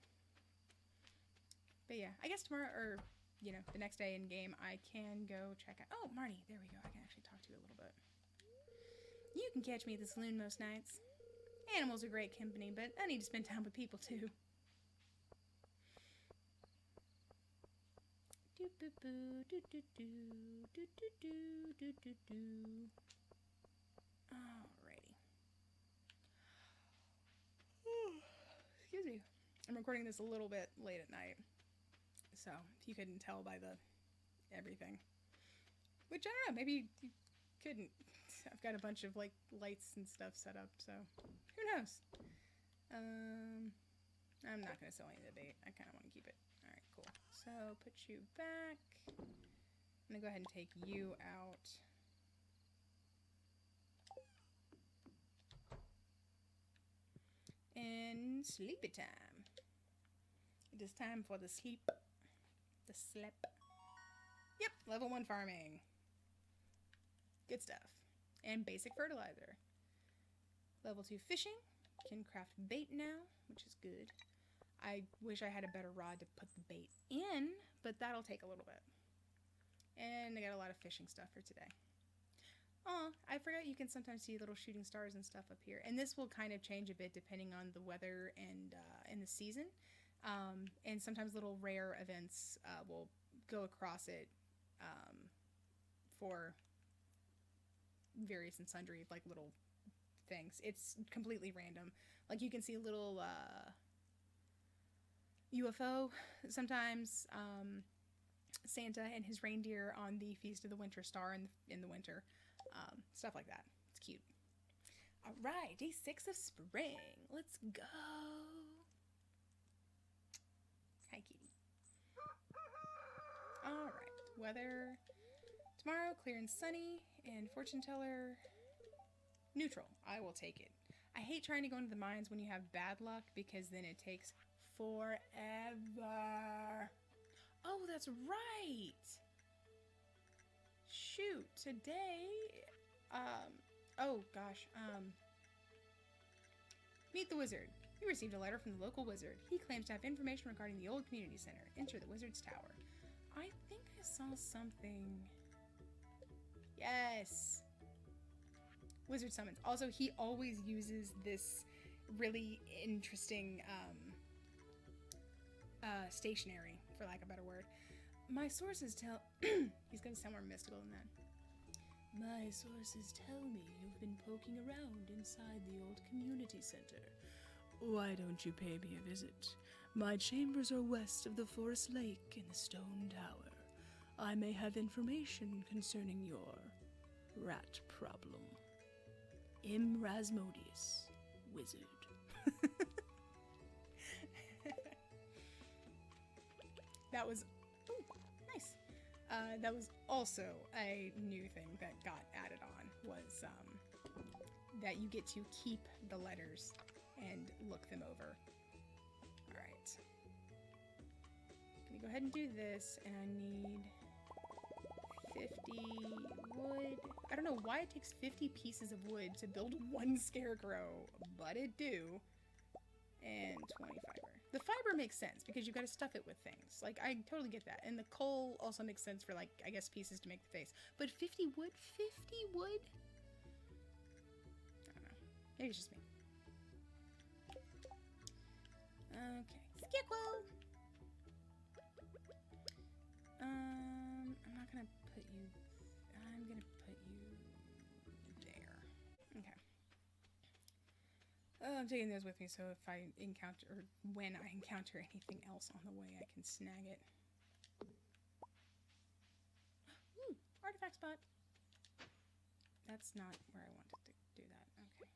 [SPEAKER 1] But yeah, I guess tomorrow, or, you know, the next day in game, I can go check out... Oh, Marnie, there we go. I can actually talk to you a little bit. You can catch me at the saloon most nights. Animals are great company, but I need to spend time with people, too. Alrighty. Excuse me. I'm recording this a little bit late at night. So, if you couldn't tell by the everything. Which, I don't know, maybe you couldn't. I've got a bunch of, like, lights and stuff set up, so who knows? I'm not going to sell any of the bait. I kind of want to keep it. Alright, cool. So, put you back. I'm going to go ahead and take you out. And sleepy time. It is time for the sleep. The slip. Yep, level 1 farming. Good stuff. And basic fertilizer. Level 2 fishing. Can craft bait now, which is good. I wish I had a better rod to put the bait in, but that'll take a little bit. And I got a lot of fishing stuff for today. Oh, I forgot you can sometimes see little shooting stars and stuff up here. And this will kind of change a bit depending on the weather and the season. And sometimes little rare events will go across it for various and sundry, like, little things. It's completely random. Like, you can see a little UFO sometimes. Santa and his reindeer on the Feast of the Winter Star in the winter. Stuff like that. It's cute. Alright, day 6 of spring. Let's go. Hi, kitty. Alright, weather tomorrow, clear and sunny, and fortune teller neutral. I will take it. I hate trying to go into the mines when you have bad luck because then it takes forever. Oh, that's right. Shoot, today, oh gosh, meet the wizard. You received a letter from the local wizard. He claims to have information regarding the old community center. Enter the wizard's tower. I think I saw something. Yes. Wizard summons. Also, he always uses this really interesting, stationery, for lack of a better word. My sources tell... He's gonna sound more mystical than that. My sources tell me you've been poking around inside the old community center. Why don't you pay me a visit?
[SPEAKER 3] My chambers are west of the forest lake in the stone tower. I may have information concerning your rat problem. M. Rasmodius, wizard.
[SPEAKER 1] That was, ooh, nice. That was also a new thing that got added on, was that you get to keep the letters and look them over. All right. Let me go ahead and do this, and I need 50 wood. I don't know why it takes 50 pieces of wood to build one scarecrow, but it do. And 20 fiber. The fiber makes sense because you've got to stuff it with things. Like, I totally get that. And the coal also makes sense for, like, I guess pieces to make the face. But 50 wood? 50 wood? I don't know. Maybe it's just me. Okay. Scarecrow! I'm not gonna put you... I'm gonna put you there. Okay. I'm taking those with me, so if I encounter, or when I encounter anything else on the way, I can snag it. Ooh, artifact spot. That's not where I wanted to do that. Okay.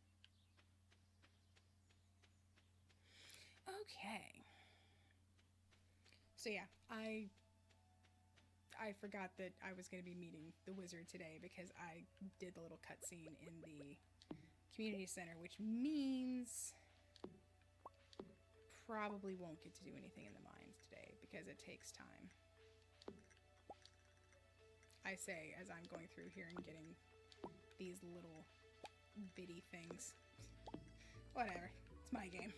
[SPEAKER 1] Okay. So yeah, I forgot that I was going to be meeting the wizard today because I did the little cutscene in the community center, which means probably won't get to do anything in the mines today because it takes time. I say as I'm going through here and getting these little bitty things. Whatever. It's my game.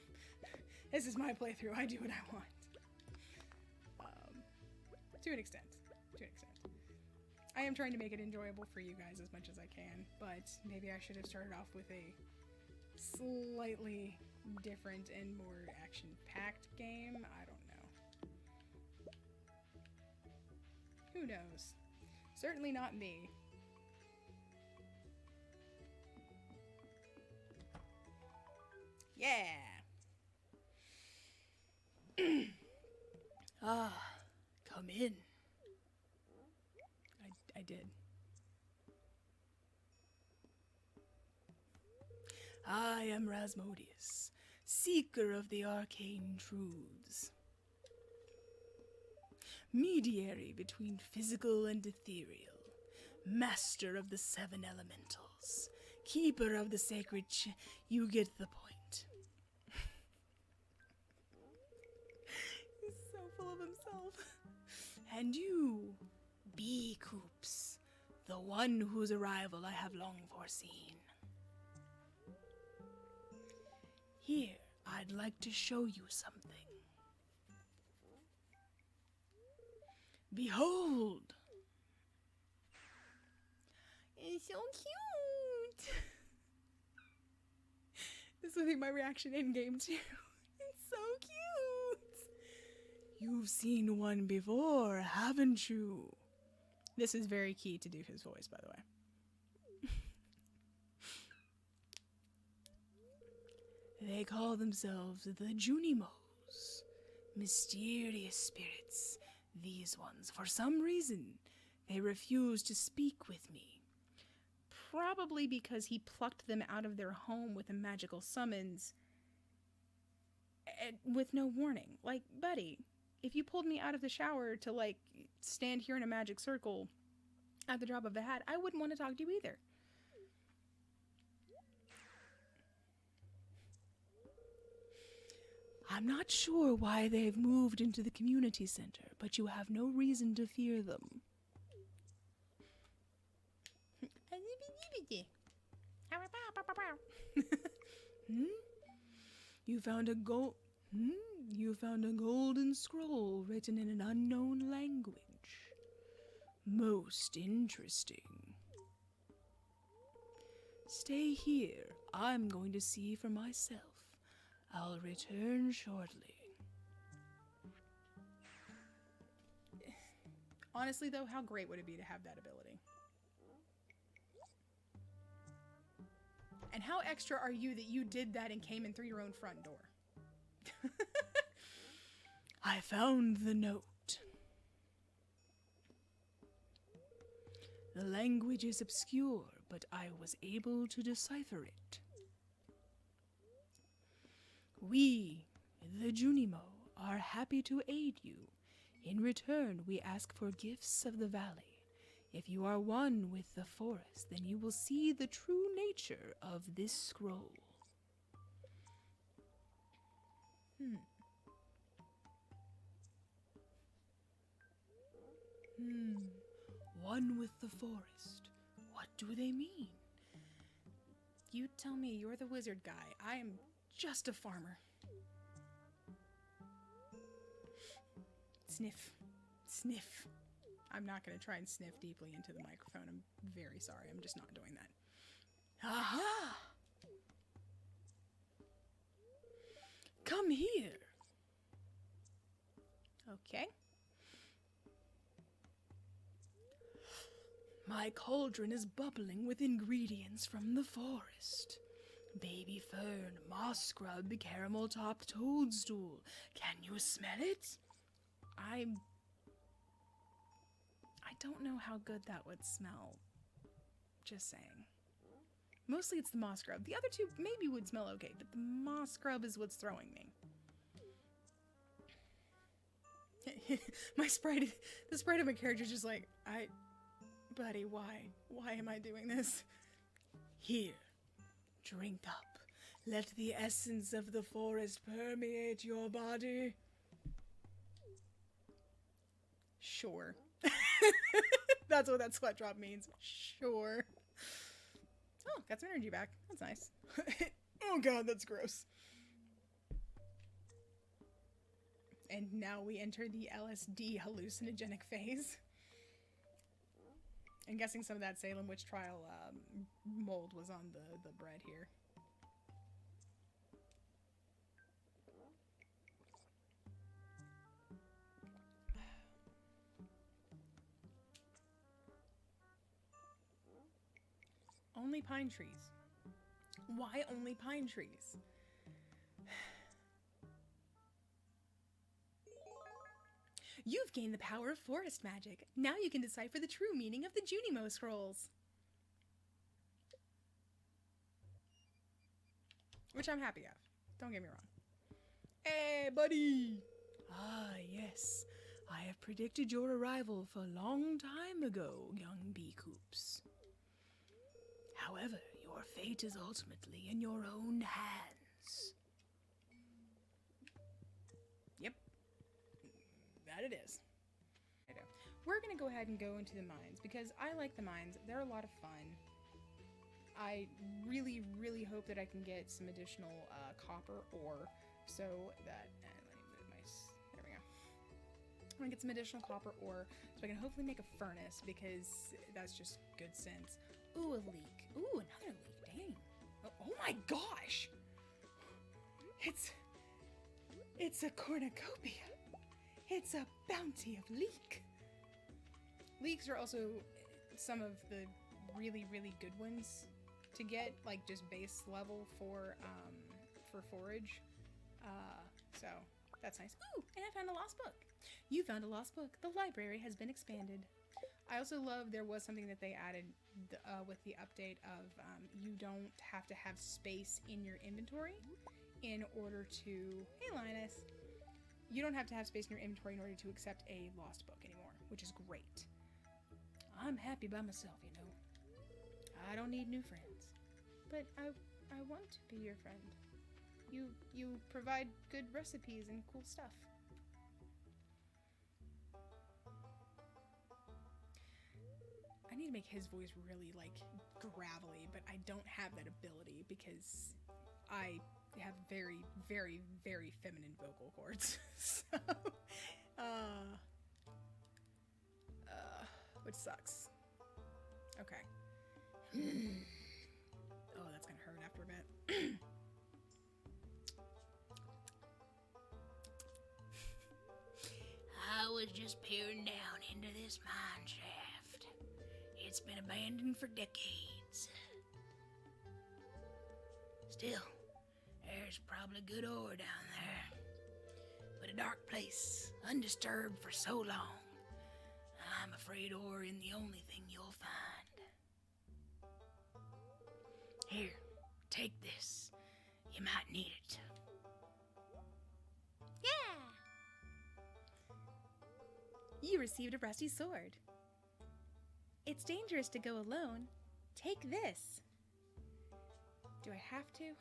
[SPEAKER 1] This is my playthrough. I do what I want. To an extent. To an extent. I am trying to make it enjoyable for you guys as much as I can, but maybe I should have started off with a slightly different and more action-packed game. I don't know. Who knows? Certainly not me. Yeah!
[SPEAKER 3] Ah, come in.
[SPEAKER 1] I did.
[SPEAKER 3] I am Rasmodius, seeker of the arcane truths. Mediary between physical and ethereal, master of the 7 elementals, keeper of the sacred you get the point.
[SPEAKER 1] He's so full of himself.
[SPEAKER 3] And you, Bee Coops, the one whose arrival I have long foreseen. Here, I'd like to show you something. Behold!
[SPEAKER 1] It's so cute! This will be my reaction in-game too. It's so cute!
[SPEAKER 3] You've seen one before, haven't you?
[SPEAKER 1] This is very key to do his voice, by the way.
[SPEAKER 3] They call themselves the Junimos, mysterious spirits. These ones, for some reason, they refuse to speak with me.
[SPEAKER 1] Probably because he plucked them out of their home with a magical summons with no warning. Like, buddy, if you pulled me out of the shower to, like, stand here in a magic circle at the drop of a hat, I wouldn't want to talk to you either.
[SPEAKER 3] I'm not sure why they've moved into the community center, but you have no reason to fear them. You found a golden scroll written in an unknown language. Most interesting. Stay here. I'm going to see for myself. I'll return shortly.
[SPEAKER 1] Honestly, though, how great would it be to have that ability? And how extra are you that you did that and came in through your own front door?
[SPEAKER 3] I found the note. The language is obscure, but I was able to decipher it. We, the Junimo, are happy to aid you. In return, we ask for gifts of the valley. If you are one with the forest, then you will see the true nature of this scroll. One with the forest. What do they mean?
[SPEAKER 1] You tell me, you're the wizard guy. I am just a farmer. Sniff. Sniff. I'm not going to try and sniff deeply into the microphone. I'm very sorry. I'm just not doing that.
[SPEAKER 3] Aha! Come here.
[SPEAKER 1] Okay.
[SPEAKER 3] My cauldron is bubbling with ingredients from the forest. Baby fern, moss scrub, caramel-topped toadstool. Can you smell it?
[SPEAKER 1] I don't know how good that would smell. Just saying. Mostly it's the moss scrub. The other two maybe would smell okay, but the moss scrub is what's throwing me. The sprite of my character is just like, buddy, why? Why am I doing this?
[SPEAKER 3] Here, drink up. Let the essence of the forest permeate your body.
[SPEAKER 1] Sure. That's what that sweat drop means. Sure. Oh, got some energy back. That's nice. Oh god, that's gross. And now we enter the LSD hallucinogenic phase. I'm guessing some of that Salem witch trial mold was on the bread here. Only pine trees. Why only pine trees? You've gained the power of forest magic. Now you can decipher the true meaning of the Junimos scrolls. Which I'm happy of. Don't get me wrong. Hey, buddy!
[SPEAKER 3] Ah, yes. I have predicted your arrival for a long time ago, young bee coops. However, your fate is ultimately in your own hands.
[SPEAKER 1] Yep. That it is. We're going to go ahead and go into the mines because I like the mines. They're a lot of fun. I really, really hope that I can get some additional copper ore so that... let me move my... There we go. I'm going to get some additional copper ore so I can hopefully make a furnace because that's just good sense. Ooh, a leek. Ooh, another leek. Dang. Oh my gosh! It's a cornucopia. It's a bounty of leek. Leeks are also some of the really, really good ones to get, like just base level for forage. So that's nice. Ooh, and I found a lost book. You found a lost book. The library has been expanded. I also love there was something that they added with the update of you don't have to have space in your inventory in order to... Hey, Linus! You don't have to have space in your inventory in order to accept a lost book anymore, which is great. I'm happy by myself, you know. I don't need new friends. But I want to be your friend. You provide good recipes and cool stuff. I need to make his voice really, like, gravelly, but I don't have that ability because I have very, very, very feminine vocal cords. So, which sucks. Okay. Oh, that's gonna hurt after a bit.
[SPEAKER 2] I was just peering down into this mine shaft. It's been abandoned for decades. Still, there's probably good ore down there. But a dark place, undisturbed for so long. I'm afraid ore isn't the only thing you'll find. Here, take this. You might need it.
[SPEAKER 1] Yeah! You received a rusty sword. It's dangerous to go alone. Take this. Do I have to?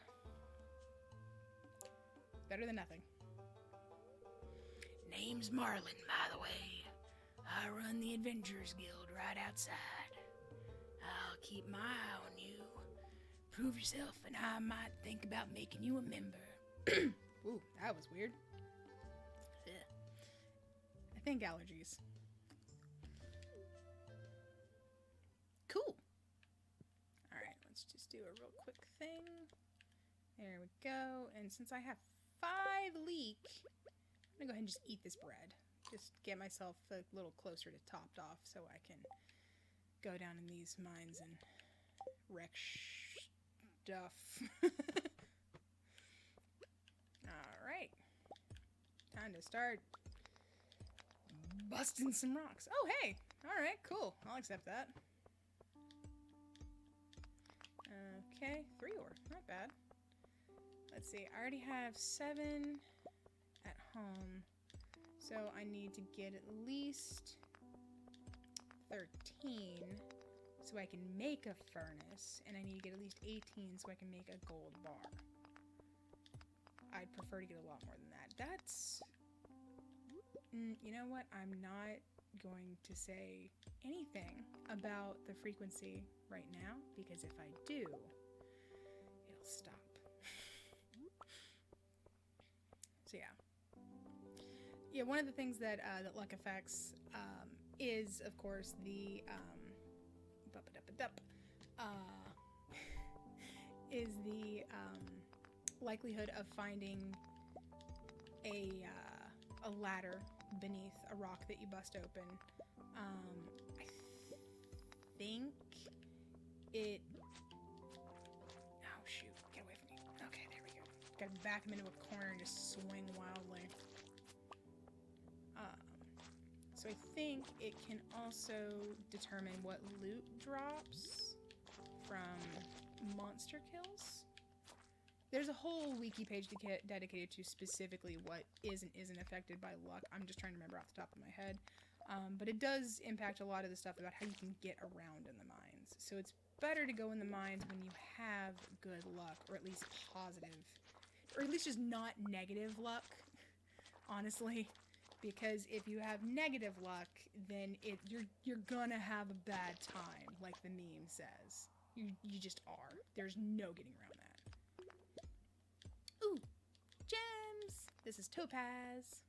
[SPEAKER 1] Better than nothing.
[SPEAKER 2] Name's Marlin, by the way. I run the Adventurers Guild right outside. I'll keep my eye on you. Prove yourself, and I might think about making you a member.
[SPEAKER 1] Ooh, that was weird.
[SPEAKER 2] Ugh.
[SPEAKER 1] I think allergies. Cool. Alright, let's just do a real quick thing. There we go. And since I have 5 leek, I'm gonna go ahead and just eat this bread. Just get myself a little closer to topped off so I can go down in these mines and wreck stuff. Alright. Time to start busting some rocks. Oh, hey! Alright, cool. I'll accept that. Okay, 3 ore. Not bad. Let's see. I already have 7 at home. So I need to get at least 13 so I can make a furnace. And I need to get at least 18 so I can make a gold bar. I'd prefer to get a lot more than that. That's... you know what? I'm not going to say anything about the frequency right now, because if I do, it'll stop. So yeah, one of the things that that luck affects is, of course, the is the likelihood of finding a ladder beneath a rock that you bust open. I think it... Oh shoot, get away from me. Okay, there we go. Gotta back him into a corner and just swing wildly. So I think it can also determine what loot drops from monster kills. There's a whole wiki page dedicated to specifically what is and isn't affected by luck. I'm just trying to remember off the top of my head. But it does impact a lot of the stuff about how you can get around in the mines. So it's better to go in the mines when you have good luck, or at least positive, or at least just not negative luck, honestly. Because if you have negative luck, then you're gonna have a bad time, like the meme says. You just are. There's no getting around that. Ooh, gems! This is topaz.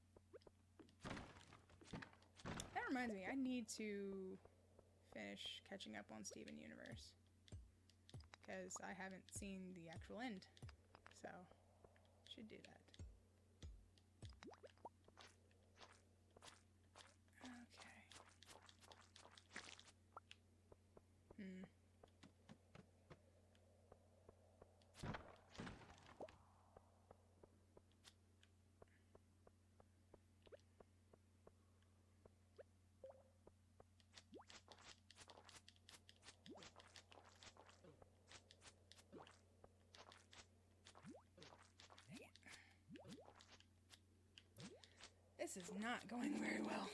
[SPEAKER 1] That reminds me, I need to finish catching up on Steven Universe, because I haven't seen the actual end, so should do that. Okay. This is not going very well.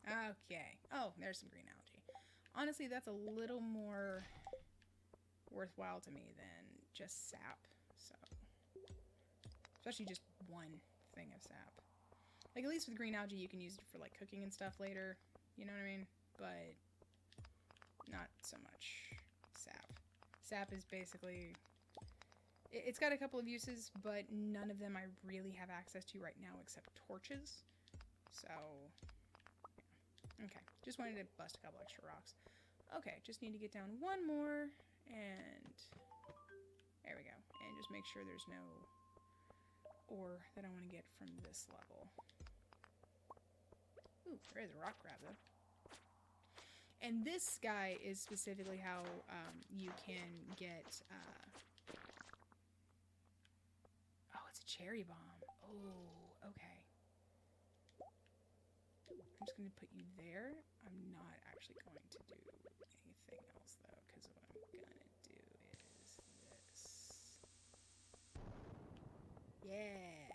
[SPEAKER 1] Okay. Oh, there's some green algae. Honestly, that's a little more worthwhile to me than just sap. So, especially just one thing of sap. Like, at least with green algae, you can use it for, like, cooking and stuff later. You know what I mean? But not so much sap. Sap is basically... It's got a couple of uses, but none of them I really have access to right now except torches. So, yeah. Okay, just wanted to bust a couple extra rocks. Okay, just need to get down one more, and there we go. And just make sure there's no ore that I want to get from this level. Ooh, there is a rock grab, though. And this guy is specifically how you can get... oh, it's a cherry bomb. Oh, okay. I'm just going to put you there. I'm not actually going to do anything else, though, because what I'm going to do is this. Yes.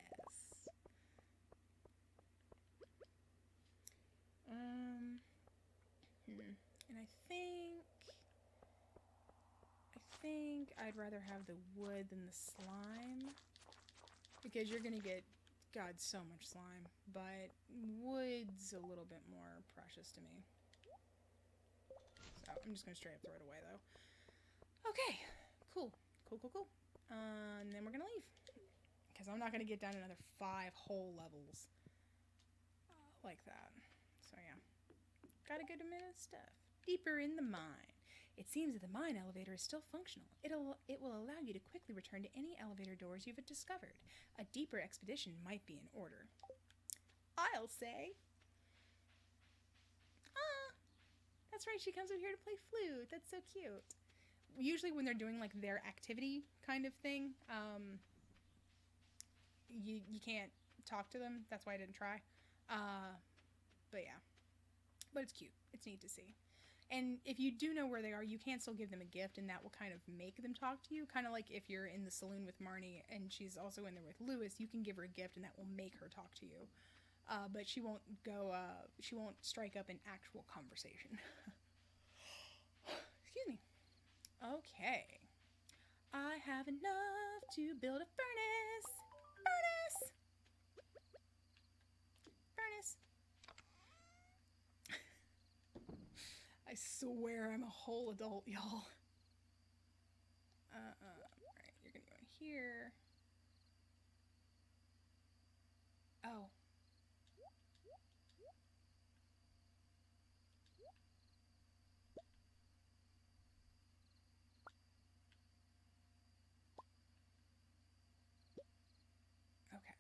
[SPEAKER 1] And I think I'd rather have the wood than the slime, because you're gonna get, God, so much slime, but wood's a little bit more precious to me. So I'm just gonna straight up throw it away, though. Okay, cool. And then we're gonna leave, because I'm not gonna get down another 5 whole levels like that. So yeah, got a good amount of stuff. Deeper in the mine. It seems that the mine elevator is still functional. It will allow you to quickly return to any elevator doors you've discovered. A deeper expedition might be in order. I'll say. Ah, that's right, she comes over here to play flute. That's so cute. Usually when they're doing like their activity kind of thing, you can't talk to them. That's why I didn't try. But yeah. But it's cute. It's neat to see. And if you do know where they are, you can still give them a gift, and that will kind of make them talk to you. Kind of like if you're in the saloon with Marnie and she's also in there with Lewis, you can give her a gift, and that will make her talk to you. But she won't strike up an actual conversation. Excuse me. Okay. I have enough to build a furnace. Furnace. I swear I'm a whole adult, y'all. Alright, you're gonna go in here. Oh. Okay.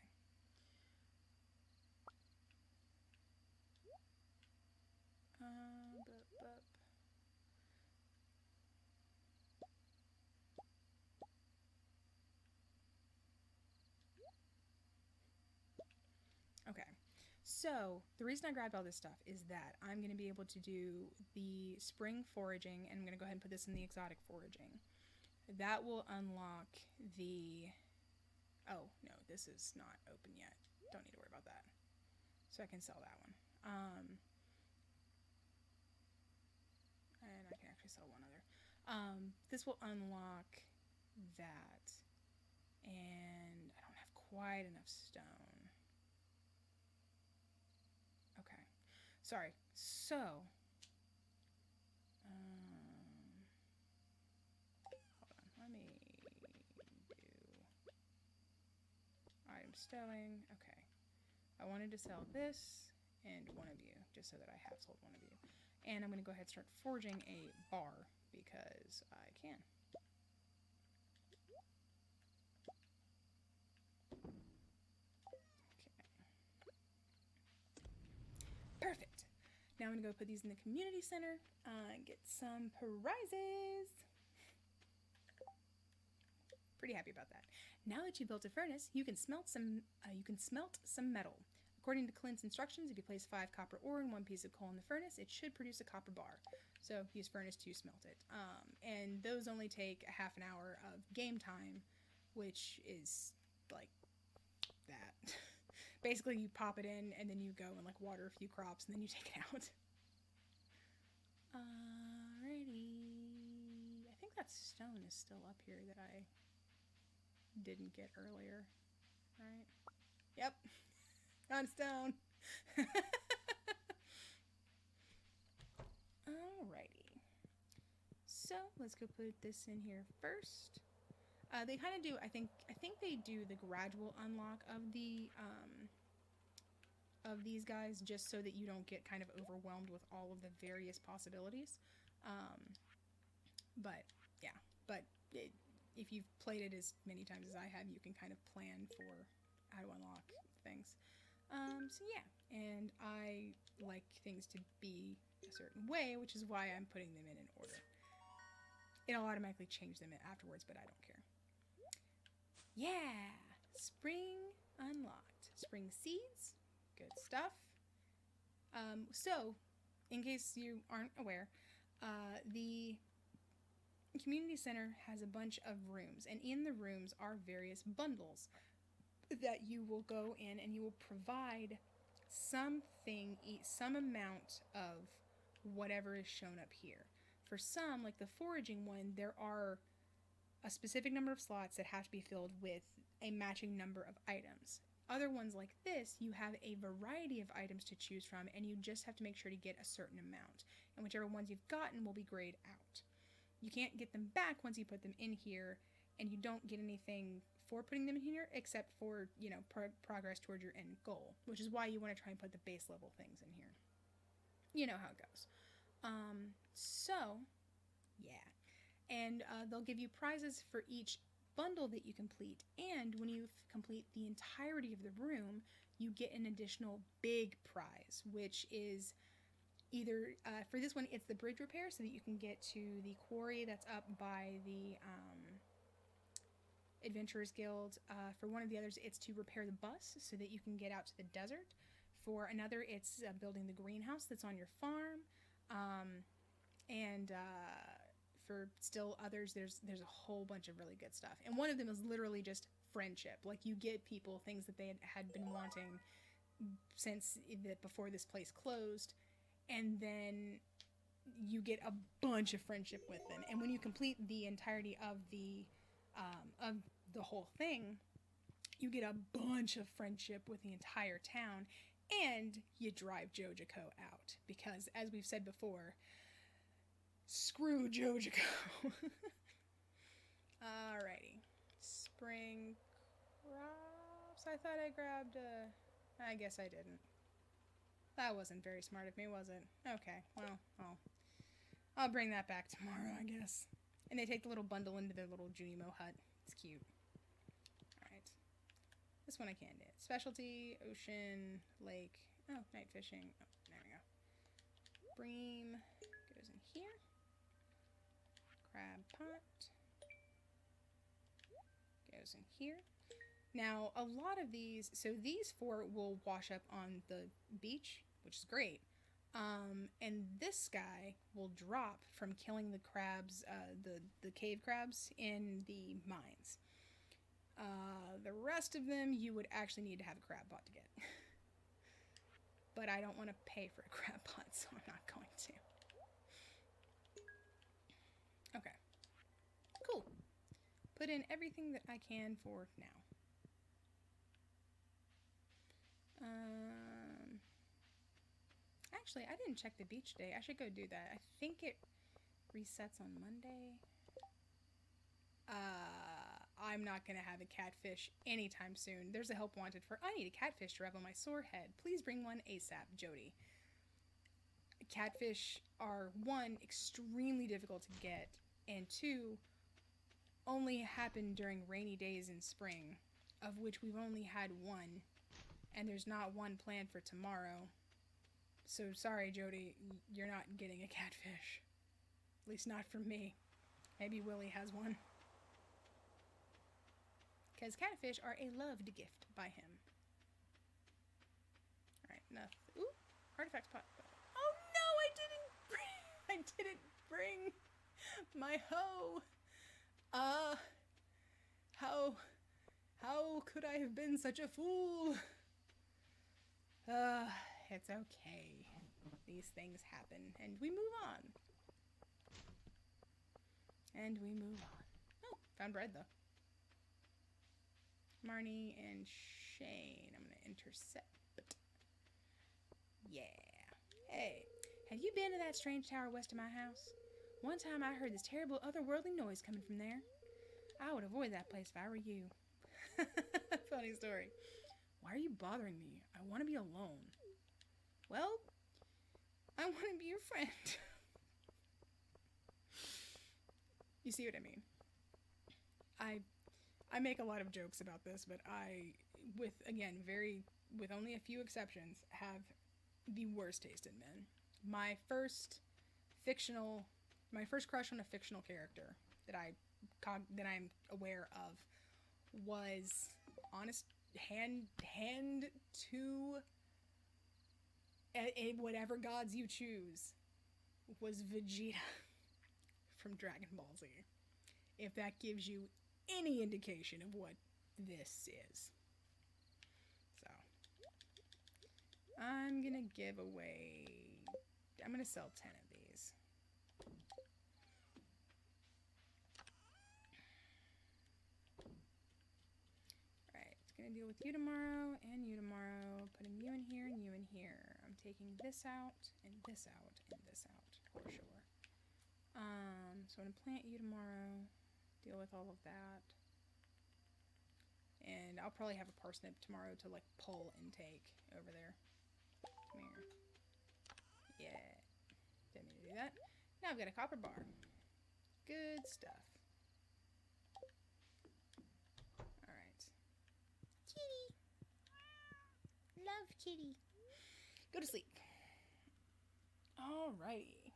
[SPEAKER 1] Okay. So, the reason I grabbed all this stuff is that I'm going to be able to do the spring foraging, and I'm going to go ahead and put this in the exotic foraging. That will unlock the... Oh, no, this is not open yet. Don't need to worry about that. So I can sell that one. And I can actually sell one other. This will unlock that. And I don't have quite enough stone. Okay. Sorry. So, hold on. Let me do item stowing. Okay. I wanted to sell this and one of you, just so that I have sold one of you. And I'm going to go ahead and start forging a bar because I can. Perfect. Now I'm going to go put these in the community center and get some prizes. Pretty happy about that. Now that you've built a furnace, you can smelt some metal. According to Clint's instructions, if you place 5 copper ore and 1 piece of coal in the furnace, it should produce a copper bar. So use furnace to smelt it. And those only take a half an hour of game time, which is like that. Basically, you pop it in, and then you go and like water a few crops, and then you take it out. Alrighty. I think that stone is still up here that I didn't get earlier. Right? Yep. On stone. Alrighty. So let's go put this in here first. They kind of do. I think they do the gradual unlock of the of these guys, just so that you don't get kind of overwhelmed with all of the various possibilities. But yeah. If you've played it as many times as I have, you can kind of plan for how to unlock things. So yeah, and I like things to be a certain way, which is why I'm putting them in order. It'll automatically change them afterwards, but I don't care. Yeah! Spring unlocked. Spring seeds. Good stuff. So, in case you aren't aware, the community center has a bunch of rooms, and in the rooms are various bundles that you will go in and you will provide something, some amount of whatever is shown up here. For some, like the foraging one, there are a specific number of slots that have to be filled with a matching number of items. Other ones like this, you have a variety of items to choose from, and you just have to make sure to get a certain amount. And whichever ones you've gotten will be grayed out. You can't get them back once you put them in here, and you don't get anything for putting them in here except for, progress towards your end goal, which is why you want to try and put the base level things in here. You know how it goes. So, yeah. And they'll give you prizes for each bundle that you complete, and when you complete the entirety of the room, you get an additional big prize, which is either, for this one, it's the bridge repair, so that you can get to the quarry that's up by the Adventurers Guild. For one of the others, it's to repair the bus, so that you can get out to the desert. For another, it's building the greenhouse that's on your farm. And for still others, there's a whole bunch of really good stuff. And one of them is literally just friendship. Like, you get people things that they had been wanting since before this place closed, and then you get a bunch of friendship with them. And when you complete the entirety of the whole thing, you get a bunch of friendship with the entire town, and you drive Jojiko out, because as we've said before, screw Jojiko. Alrighty. Spring crops. I thought I grabbed I guess I didn't. That wasn't very smart of me, was it? Okay, well, I'll bring that back tomorrow, I guess. And they take the little bundle into their little Junimo hut. It's cute. Alright. This one I can do. Specialty, ocean, lake. Oh, night fishing. Oh, there we go. Bream goes in here. Crab pot goes in here. Now, a lot of these, so these four will wash up on the beach, which is great. And this guy will drop from killing the crabs, the cave crabs in the mines. The rest of them you would actually need to have a crab pot to get. But I don't want to pay for a crab pot, so I'm not going to. Okay. Cool. Put in everything that I can for now. Actually, I didn't check the beach today. I should go do that. I think it resets on Monday. I'm not going to have a catfish anytime soon. There's a help wanted for I need a catfish to rub on my sore head. Please bring one ASAP, Jody. Catfish are, one, extremely difficult to get, and two, only happen during rainy days in spring, of which we've only had one, and there's not one planned for tomorrow. So sorry, Jody, you're not getting a catfish. At least not from me. Maybe Willie has one. Because catfish are a loved gift by him. Alright, enough. Ooh, artifact pot. Oh no, I didn't bring my hoe. How could I have been such a fool? It's okay. These things happen, and we move on. Oh, found bread, though. Marnie and Shane. I'm going to intercept. Yeah. Hey, have you been to that strange tower west of my house? One time I heard this terrible otherworldly noise coming from there. I would avoid that place if I were you. Funny story. Why are you bothering me? I want to be alone. Well, I want to be your friend. You see what I mean? I make a lot of jokes about this, but I, with only a few exceptions, have the worst taste in men. My first crush on a fictional character that I'm aware of was, honest, hand to whatever gods you choose was Vegeta from Dragon Ball Z. If that gives you any indication of what this is. So, I'm gonna give away... I'm gonna sell 10 of these. Alright, it's gonna deal with you tomorrow and you tomorrow. Putting you in here and you in here. I'm taking this out and this out and this out for sure. So I'm gonna plant you tomorrow. Deal with all of that. And I'll probably have a parsnip tomorrow to like pull and take over there. Come here. Yeah. Didn't mean to do that. Now I've got a copper bar. Good stuff. Alright.
[SPEAKER 2] Kitty. Love kitty.
[SPEAKER 1] Go to sleep. Alrighty.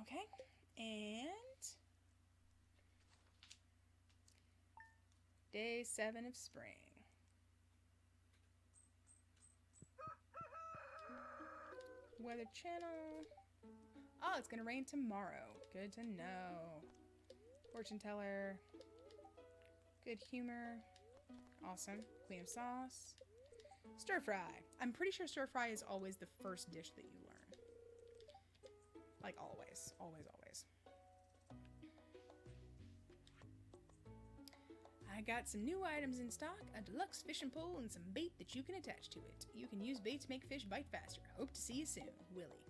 [SPEAKER 1] Okay, and day 7 of spring. Weather channel. Oh, it's gonna rain tomorrow. Good to know. Fortune teller. Good humor. Awesome. Queen of sauce. Stir fry. I'm pretty sure stir fry is always the first dish that you learn. Like always, always, always. I got some new items in stock, a deluxe fishing pole and some bait that you can attach to it. You can use bait to make fish bite faster. Hope to see you soon, Willie.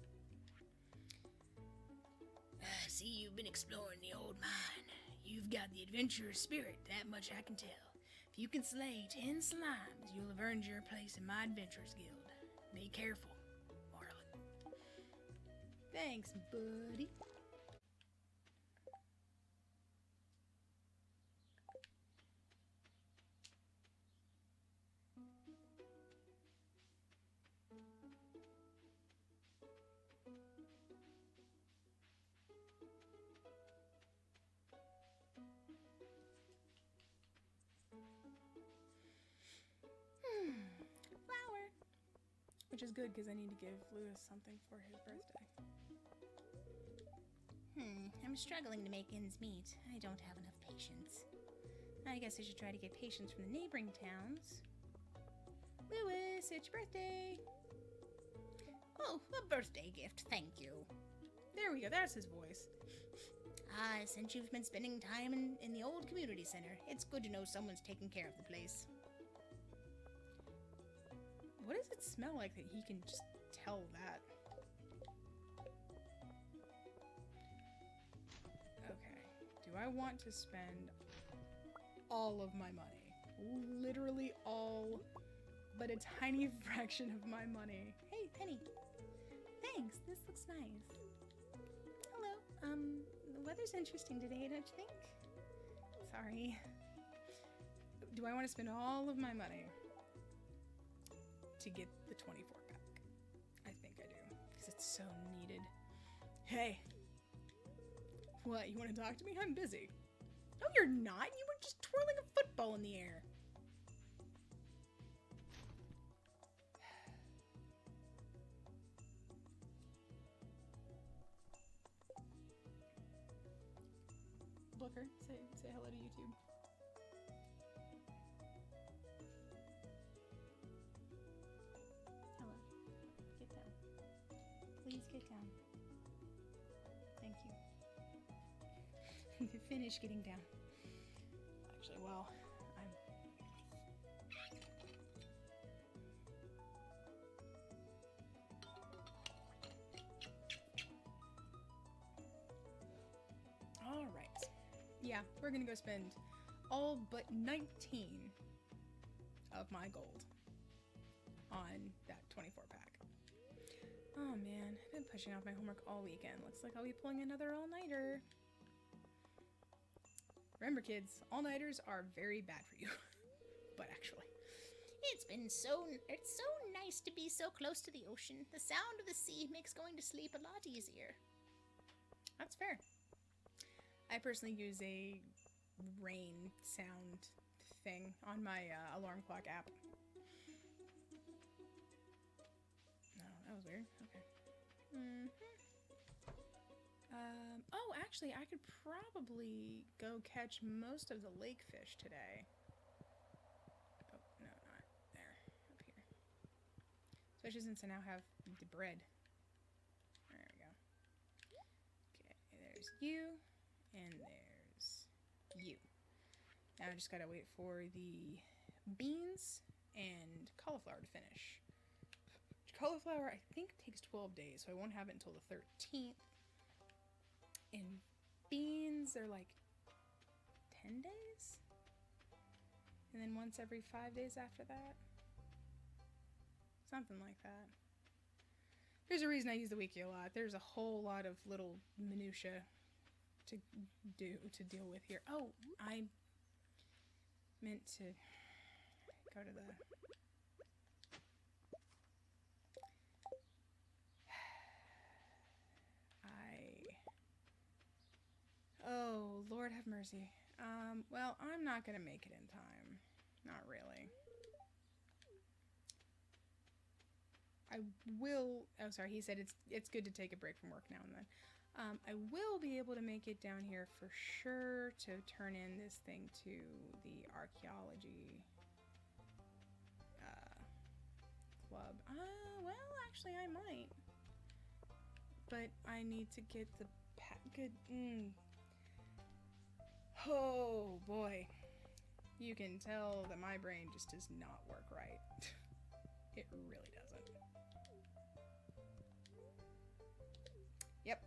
[SPEAKER 2] I see you've been exploring the old mine. You've got the adventurous spirit, that much I can tell. If you can slay 10 slimes, you'll have earned your place in my adventurers guild. Be careful.
[SPEAKER 1] Thanks, buddy.
[SPEAKER 2] Flower.
[SPEAKER 1] Which is good because I need to give Lewis something for his birthday.
[SPEAKER 2] I'm struggling to make ends meet. I don't have enough patience. I guess I should try to get patience from the neighboring towns.
[SPEAKER 1] Lewis, it's your birthday.
[SPEAKER 2] Oh, a birthday gift, thank you.
[SPEAKER 1] There we go, that's his voice.
[SPEAKER 2] Since you've been spending time in the old community center, it's good to know someone's taking care of the place.
[SPEAKER 1] What does it smell like that he can just tell that? Okay, do I want to spend all of my money? Literally all, but a tiny fraction of my money.
[SPEAKER 2] Hey, Penny. Thanks, this looks nice. Hello, the weather's interesting today, don't you think?
[SPEAKER 1] Sorry. Do I want to spend all of my money to get the 24 pack? I think I do, because it's so needed. Hey. What, you want to talk to me? I'm busy. No, you're not. You were just twirling a football in the air. Booker, say hello to YouTube. Hello. Get down. Please get down. Thank you. Finish getting down. Actually, well, I'm... All right. Yeah, we're gonna go spend all but 19 of my gold on that 24 pack. Oh man, I've been pushing off my homework all weekend. Looks like I'll be pulling another all-nighter. Remember kids, all-nighters are very bad for you. But actually.
[SPEAKER 2] It's so nice to be so close to the ocean. The sound of the sea makes going to sleep a lot easier.
[SPEAKER 1] That's fair. I personally use a rain sound thing on my alarm clock app. No, that was weird. Okay. Oh, actually, I could probably go catch most of the lake fish today. Oh, no, not there. Up here. Especially since I now have the bread. There we go. Okay, there's you, and there's you. Now I just gotta wait for the beans and cauliflower to finish. Cauliflower, I think, takes 12 days, so I won't have it until the 13th. And beans are like 10 days? And then once every 5 days after that? Something like that. There's a reason I use the wiki a lot. There's a whole lot of little minutia to deal with here. Oh, I meant to go to the... Oh, Lord have mercy. Well, I'm not gonna make it in time. Not really. I will... Oh, sorry, he said it's good to take a break from work now and then. I will be able to make it down here for sure to turn in this thing to the archaeology club. Well, actually, I might. But I need to get the good... Oh, boy. You can tell that my brain just does not work right. It really doesn't. Yep.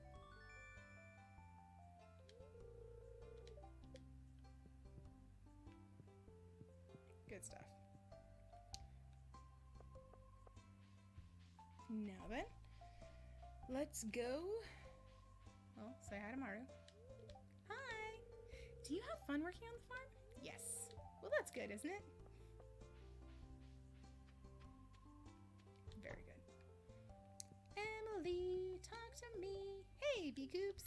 [SPEAKER 1] Good stuff. Now then, let's go. Well, say hi to Maru. Hi! Do you have fun working on the farm? Yes. Well, that's good, isn't it? Very good. Emily, talk to me. Hey, bee coops.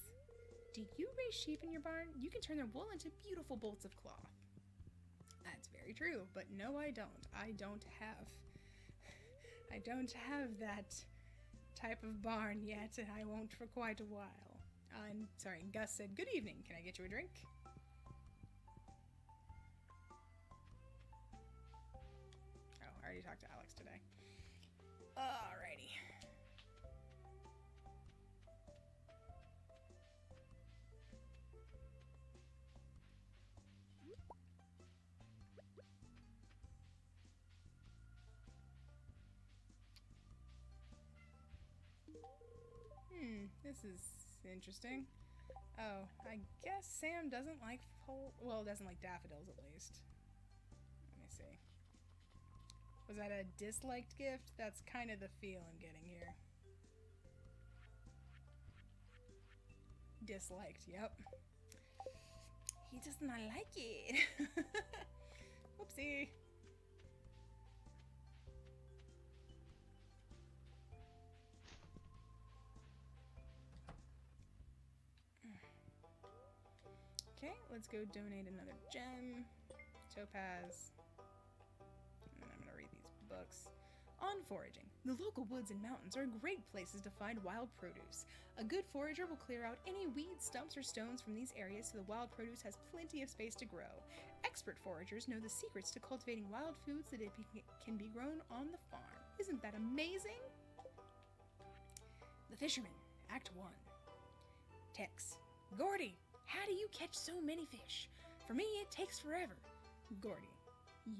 [SPEAKER 1] Do you raise sheep in your barn? You can turn their wool into beautiful bolts of cloth. That's very true, but no, I don't. I don't have that type of barn yet, and I won't for quite a while. I'm sorry, Gus said, good evening. Can I get you a drink? Oh, I already talked to Alex today. Alrighty. This is interesting. Oh, I guess Sam doesn't like doesn't like daffodils at least. Let me see. Was that a disliked gift? That's kind of the feel I'm getting here. Disliked, yep. He does not like it. Whoopsie. Okay, let's go donate another gem. Topaz. And then I'm gonna read these books. On foraging. The local woods and mountains are great places to find wild produce. A good forager will clear out any weeds, stumps, or stones from these areas so the wild produce has plenty of space to grow. Expert foragers know the secrets to cultivating wild foods that can be grown on the farm. Isn't that amazing? The Fisherman, Act 1. Tex. Gordy, how do you catch so many fish? For me, it takes forever. Gordy.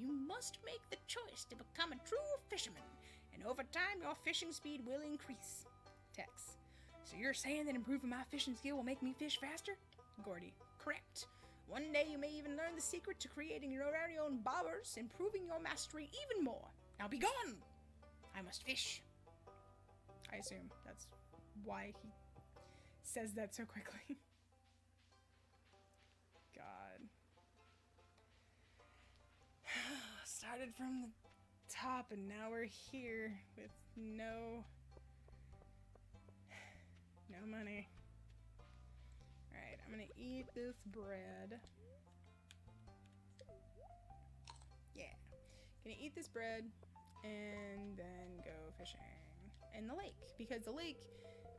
[SPEAKER 1] You must make the choice to become a true fisherman, and over time your fishing speed will increase. Tex. So you're saying that improving my fishing skill will make me fish faster? Gordy. Correct. One day you may even learn the secret to creating your very own bobbers, improving your mastery even more. Now be gone! I must fish. I assume that's why he says that so quickly. God. Started from the top and now we're here with no money. Alright, I'm gonna eat this bread. Yeah. Gonna eat this bread and then go fishing in the lake. Because the lake,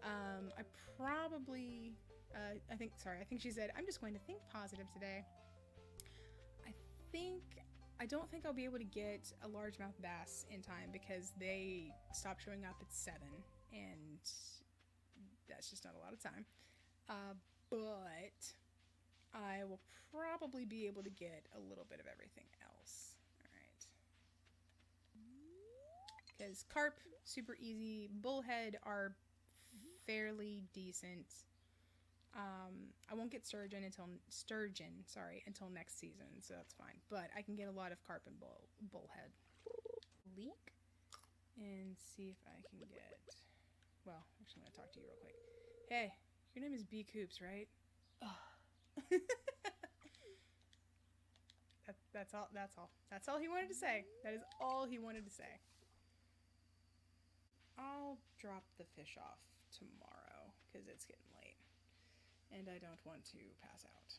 [SPEAKER 1] I probably, I think she said, I'm just going to think positive today. I don't think I'll be able to get a largemouth bass in time because they stop showing up at 7 and that's just not a lot of time. But I will probably be able to get a little bit of everything else. Alright. Because carp, super easy. Bullhead are fairly decent. I won't get sturgeon until next season, so that's fine. But I can get a lot of carp and bullhead. Leak and see if I can get. Well, actually, I'm gonna talk to you real quick. Hey, your name is B Coops, right? That's all. That's all he wanted to say. That is all he wanted to say. I'll drop the fish off tomorrow because it's getting late. And I don't want to pass out.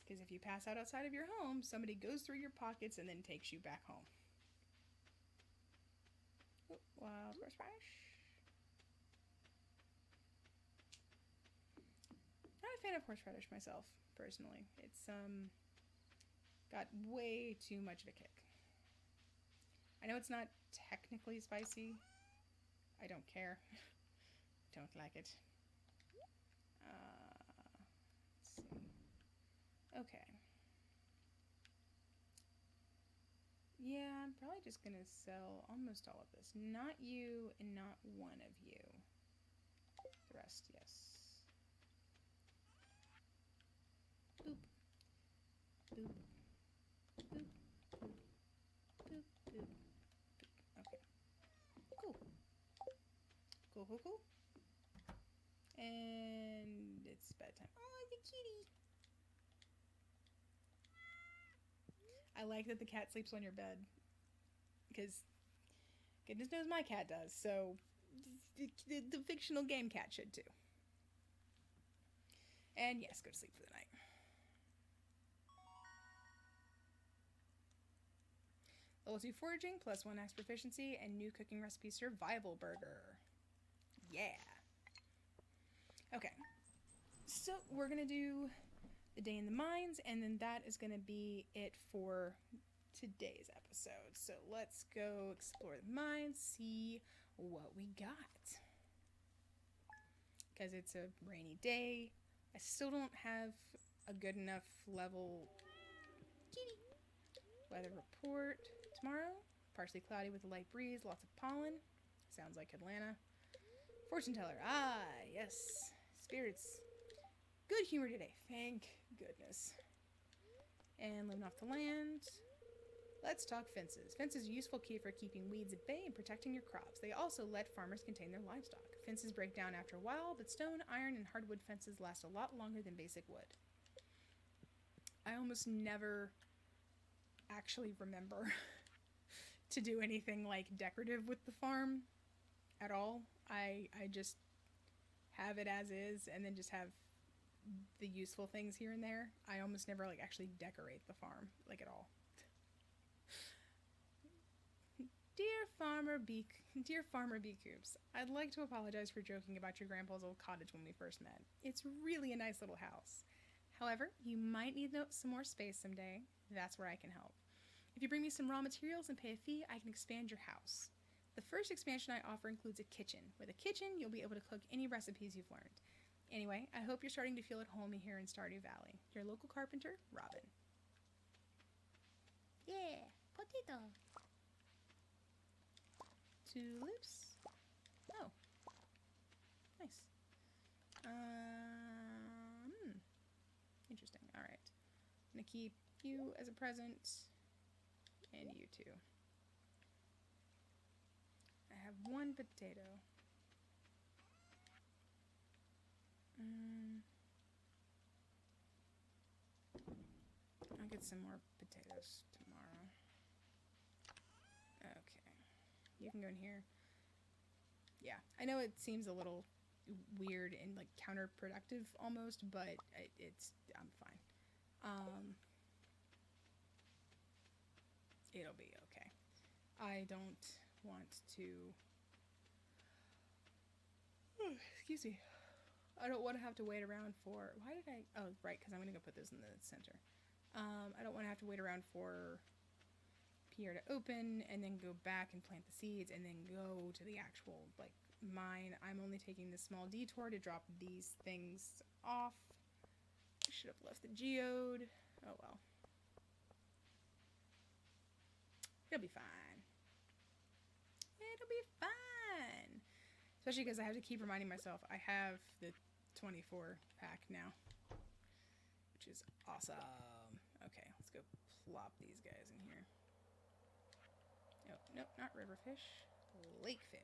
[SPEAKER 1] Because if you pass out outside of your home, somebody goes through your pockets and then takes you back home. Oh, wild horseradish. Not a fan of horseradish myself, personally. It's got way too much of a kick. I know it's not technically spicy. I don't care. Don't like it. Let's see. Okay. Yeah, I'm probably just gonna sell almost all of this. Not you and not one of you. The rest, yes. Boop. Boop. Boop. Boop. Boop. Boop. Okay. Cool. Cool. And it's bedtime. Oh, the kitty. I like that the cat sleeps on your bed. Because goodness knows my cat does. So the fictional game cat should too. And yes, go to sleep for the night. Level 2 foraging, plus 1 axe proficiency, and new cooking recipe survival burger. Yeah. Okay. So we're going to do the day in the mines, and then that is going to be it for today's episode. So let's go explore the mines, see what we got. Because it's a rainy day. I still don't have a good enough level weather report. Tomorrow, partially cloudy with a light breeze, lots of pollen. Sounds like Atlanta. Fortune teller. Ah, yes. Spirits. Good humor today. Thank goodness. And living off the land. Let's talk fences. Fences are a useful key for keeping weeds at bay and protecting your crops. They also let farmers contain their livestock. Fences break down after a while, but stone, iron, and hardwood fences last a lot longer than basic wood. I almost never actually remember to do anything like decorative with the farm at all. I just have it as is and then just have the useful things here and there. I almost never like actually decorate the farm like at all. Dear Farmer B Coops, I'd like to apologize for joking about your grandpa's old cottage when we first met. It's really a nice little house. However, you might need some more space someday. That's where I can help. If you bring me some raw materials and pay a fee, I can expand your house. The first expansion I offer includes a kitchen. With a kitchen, you'll be able to cook any recipes you've learned. Anyway, I hope you're starting to feel at home here in Stardew Valley. Your local carpenter, Robin.
[SPEAKER 2] Yeah, potato.
[SPEAKER 1] Tulips. Oh. Nice. Interesting. Alright. I'm gonna keep you as a present. And you too. I have 1 potato. I'll get some more potatoes tomorrow. Okay. You can go in here. Yeah, I know it seems a little weird and like counterproductive almost, but I'm fine. Um, it'll be okay. I don't want to. Excuse me. I don't want to have to wait around for. Why did I? Oh, right, because I'm gonna go put this in the center. I don't want to have to wait around for Pierre to open and then go back and plant the seeds and then go to the actual like mine. I'm only taking this small detour to drop these things off. I should have left the geode. Oh well. It'll be fine. It'll be fine. Especially because I have to keep reminding myself I have the 24 pack now, which is awesome. Okay, let's go plop these guys in here. Nope, nope, not river fish. Lake fish.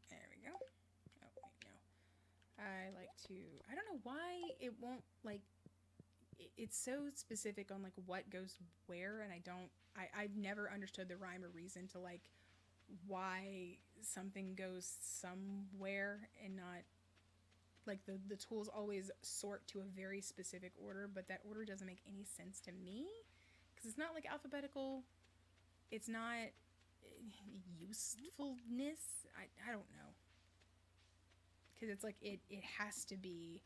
[SPEAKER 1] There we go. Oh, wait, no. I like to... I don't know why it won't, like... It's so specific on, like, what goes where, and I don't... I've never understood the rhyme or reason to, like, why something goes somewhere and not... Like, the tools always sort to a very specific order, but that order doesn't make any sense to me. Because it's not, like, alphabetical. It's not usefulness. I don't know. Because it's like, it has to be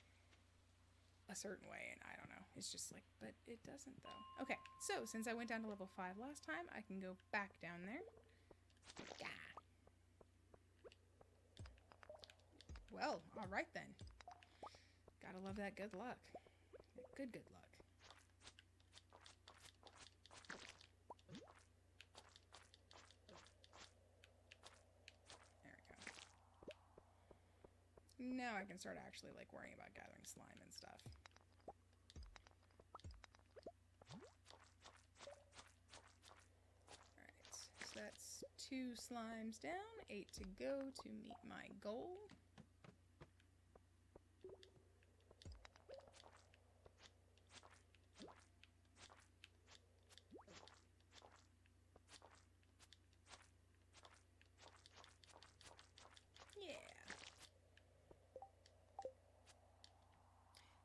[SPEAKER 1] a certain way, and I don't know. It's just like, but it doesn't, though. Okay, so since I went down to level 5 last time, I can go back down there. Yeah. Well, alright then. Gotta love that good luck. Good luck. There we go. Now I can start actually like worrying about gathering slime and stuff. Alright, so that's 2 slimes down, 8 to go to meet my goal.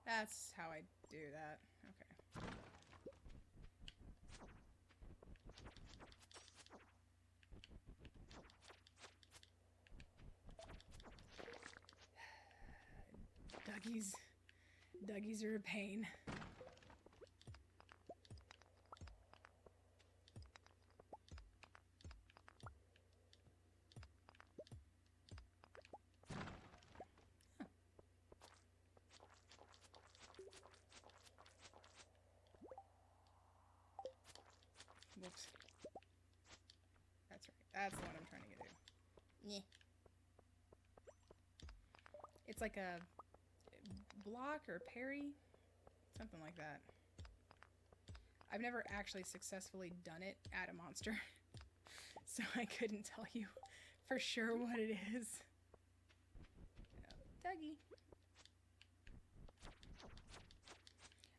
[SPEAKER 1] That's how I do that. Okay. Duggies are a pain. Whoops. That's right. That's what I'm trying to get to. Yeah. It's like a block or parry. Something like that. I've never actually successfully done it at a monster. So I couldn't tell you for sure what it is. Dougie.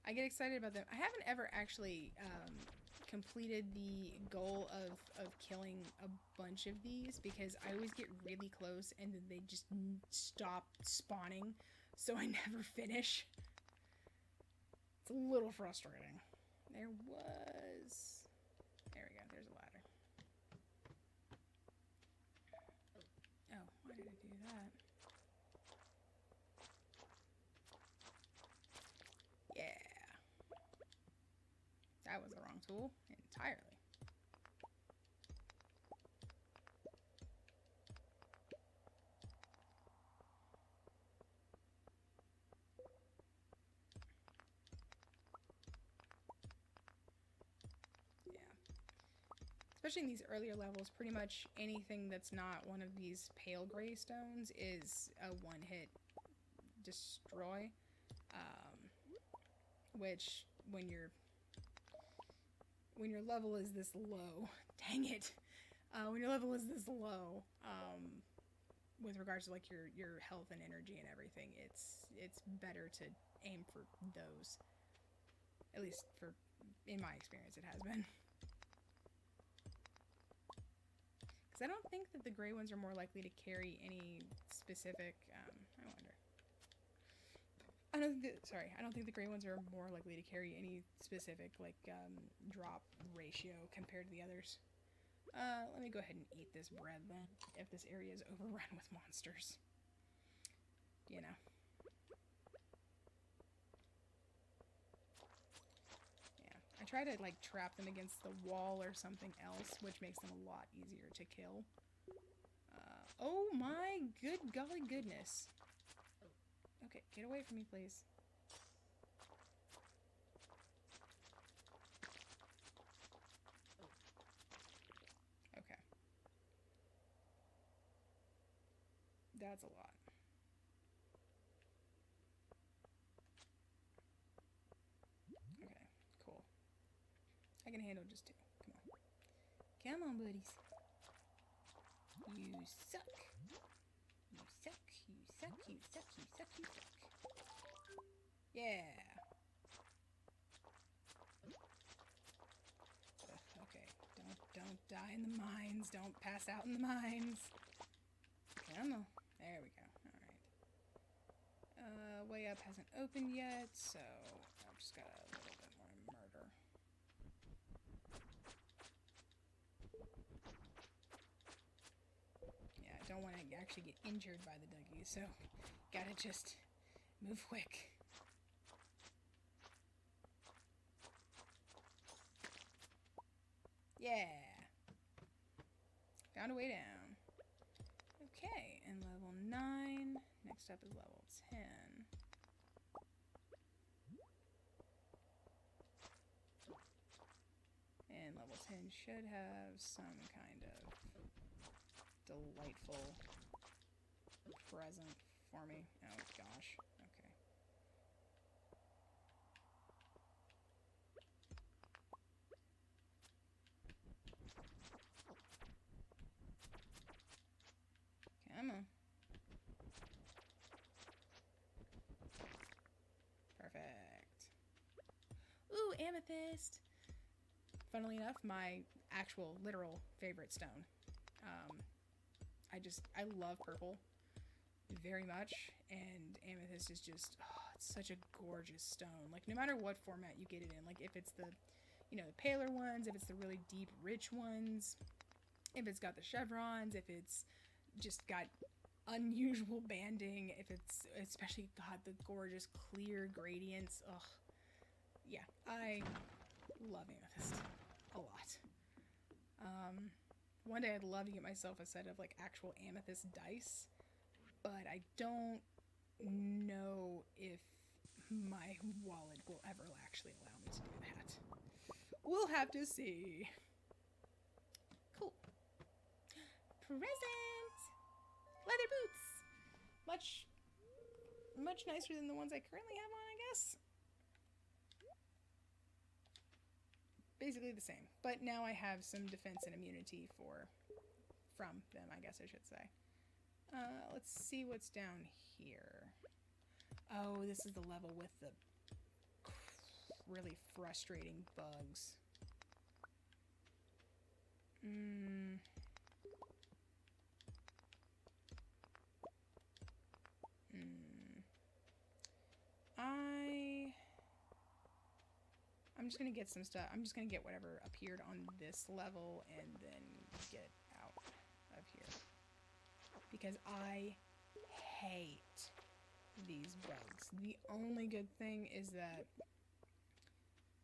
[SPEAKER 1] I get excited about them. I haven't ever actually completed the goal of killing a bunch of these because I always get really close and then they just stop spawning, so I never finish. It's a little frustrating. There we go. There's a ladder. Oh, why did I do that? Yeah. That was the wrong tool entirely. Especially in these earlier levels, pretty much anything that's not one of these pale gray stones is a one-hit destroy. Which, when your level is this low, dang it, when your level is this low, with regards to like your health and energy and everything, it's better to aim for those. At least for In my experience, it has been. Because I don't think that the gray ones are more likely to carry any specific, I wonder. I don't think the gray ones are more likely to carry any specific, like, drop ratio compared to the others. Let me go ahead and eat this bread then, if this area is overrun with monsters. You know. Yeah, I try to, like, trap them against the wall or something else, which makes them a lot easier to kill. Oh my good golly goodness. Okay, get away from me, please. Okay. That's a lot. Okay, cool. I can handle just two. Come on. Come on, buddies. You suck. You suck. You suck. You suck. You suck. You suck. Yeah. Ugh, okay. Don't die in the mines. Don't pass out in the mines. Come on. There we go. Alright. Way up hasn't opened yet, so I've just got a little bit more murder. Yeah, I don't want to actually get injured by the Dougies, so gotta just move quick. Yeah. Found a way down. Okay, and level 9. Next up is level 10. And level 10 should have some kind of delightful present for me. Oh gosh. Okay. Come on. Perfect. Ooh, amethyst! Funnily enough, my actual, literal favorite stone. I love purple very much, and amethyst is just, oh, it's such a gorgeous stone. Like, no matter what format you get it in, like, if it's the, you know, the paler ones, if it's the really deep, rich ones, if it's got the chevrons, if it's just got unusual banding, if it's especially got the gorgeous clear gradients, ugh. Yeah, I love amethyst a lot. One day I'd love to get myself a set of, like, actual amethyst dice, but I don't know if my wallet will ever actually allow me to do that. We'll have to see. Cool. Present! Leather boots! Much nicer than the ones I currently have on, I guess. Basically the same, but now I have some defense and immunity from them, I guess I should say. Let's see what's down here. Oh, this is the level with the really frustrating bugs. I'm just gonna get some stuff. I'm just gonna get whatever appeared on this level and then get out of here. Because I hate these bugs. The only good thing is that,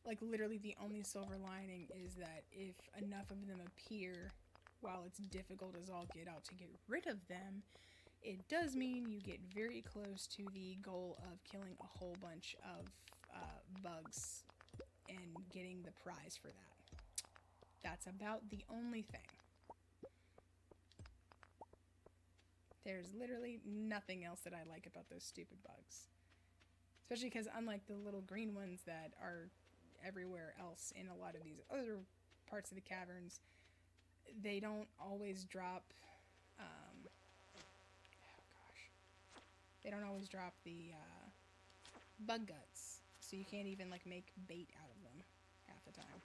[SPEAKER 1] like, literally the only silver lining is that if enough of them appear, while it's difficult as all get out to get rid of them, it does mean you get very close to the goal of killing a whole bunch of bugs and getting the prize for that. That's about the only thing. There's literally nothing else that I like about those stupid bugs. Especially because unlike the little green ones that are everywhere else in a lot of these other parts of the caverns, they don't always drop, they don't always drop the bug guts. So you can't even, like, make bait out of them half the time.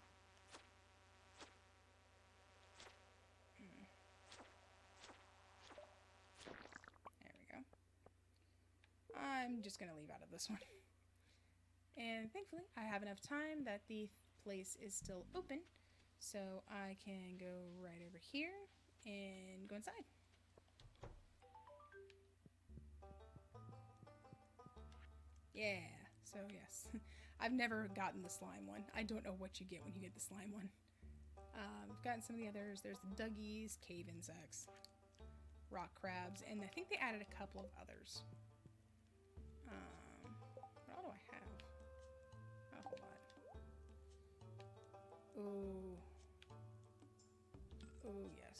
[SPEAKER 1] There we go. I'm just going to leave out of this one. And thankfully, I have enough time that the place is still open. So I can go right over here and go inside. Yeah, so yes. I've never gotten the slime one. I don't know what you get when you get the slime one. I've gotten some of the others. There's the Duggies, cave insects, rock crabs, and I think they added a couple of others. What all do I have? Not a whole lot. Oh. Oh, yes.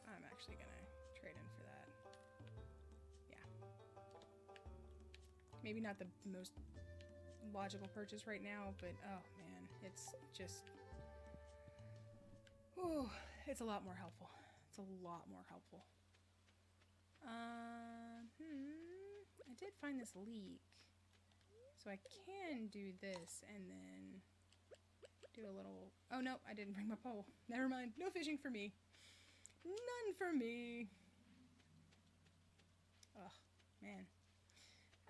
[SPEAKER 1] I'm actually gonna trade in for that. Yeah. Maybe not the most logical purchase right now, but oh man, it's just... Ooh, it's a lot more helpful. It's a lot more helpful. I did find this leak. So I can do this and then do a little... Oh no, I didn't bring my pole. Never mind. No fishing for me. None for me. Ugh, man.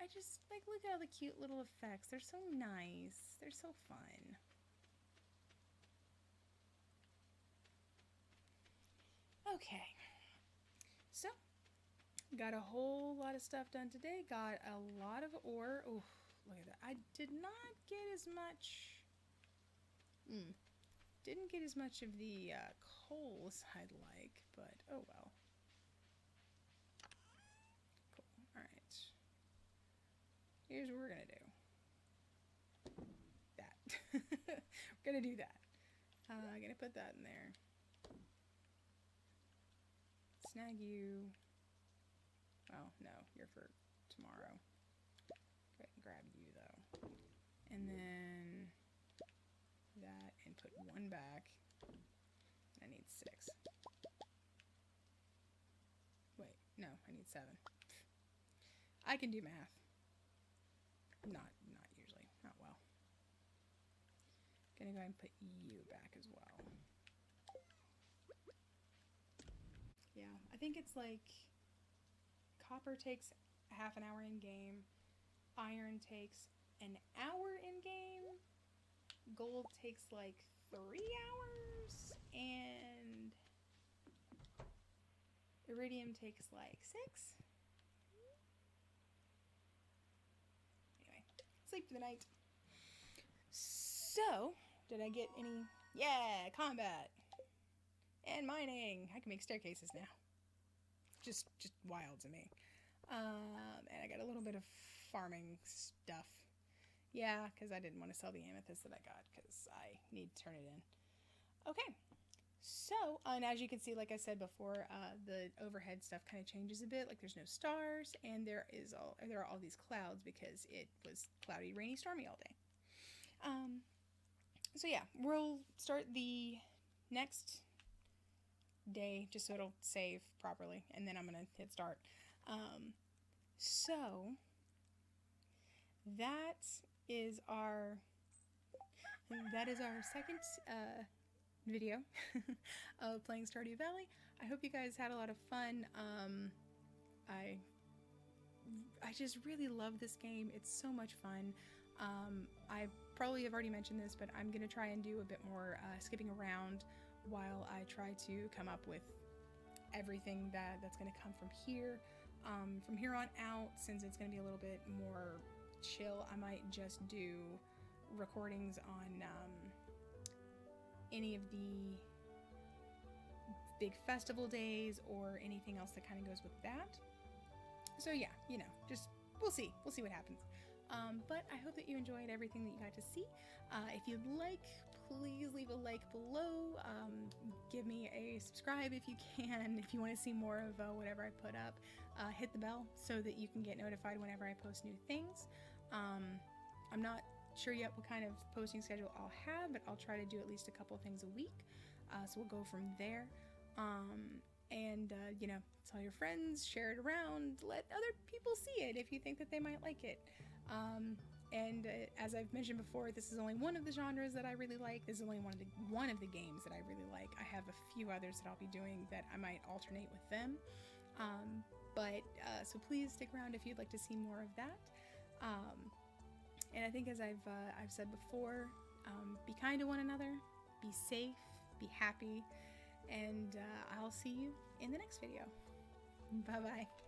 [SPEAKER 1] I just, like, look at all the cute little effects. They're so nice. They're so fun. Okay. So, got a whole lot of stuff done today. Got a lot of ore. Oh, look at that. I did not get as much... Didn't get as much of the coal as I'd like, but oh well. Cool. Alright. Here's what we're gonna do. That. We're gonna do that. I'm gonna put that in there. Snag you. Oh, no. You're for tomorrow. Go ahead and grab you, though. And then that, and put one back. I need 6. Wait, no, I need 7. I can do math. Not usually. Not well. Gonna go ahead and put you back as well. Yeah, I think it's like copper takes half an hour in game, iron takes an hour in game, gold takes like 3 hours, and iridium takes like 6. Anyway, sleep for the night. So, did I get any? Yeah, combat and mining. I can make staircases now. Just wild to me. And I got a little bit of farming stuff. Yeah, because I didn't want to sell the amethyst that I got because I need to turn it in. Okay. So, and as you can see, like I said before, the overhead stuff kind of changes a bit. Like there's no stars, and there are all these clouds because it was cloudy, rainy, stormy all day. So yeah, we'll start the next day just so it'll save properly, and then I'm gonna hit start. So that is our second video of playing Stardew Valley. I hope you guys had a lot of fun. I just really love this game. It's so much fun. I probably have already mentioned this, but I'm gonna try and do a bit more skipping around while I try to come up with everything that's gonna come from here. From here on out, since it's gonna be a little bit more chill, I might just do recordings on any of the big festival days or anything else that kind of goes with that. So yeah, just we'll see what happens. But I hope that you enjoyed everything that you got to see. If you'd like, please leave a like below. Give me a subscribe if you can. If you want to see more of whatever I put up, hit the bell so that you can get notified whenever I post new things. I'm not sure yet what kind of posting schedule I'll have, but I'll try to do at least a couple things a week. So we'll go from there. Tell your friends, share it around, let other people see it if you think that they might like it. as I've mentioned before, this is only one of the genres that I really like. This is only one of the games that I really like. I have a few others that I'll be doing that I might alternate with them. So please stick around if you'd like to see more of that. And I think, as I've said before, be kind to one another, be safe, be happy, and I'll see you in the next video. Bye-bye.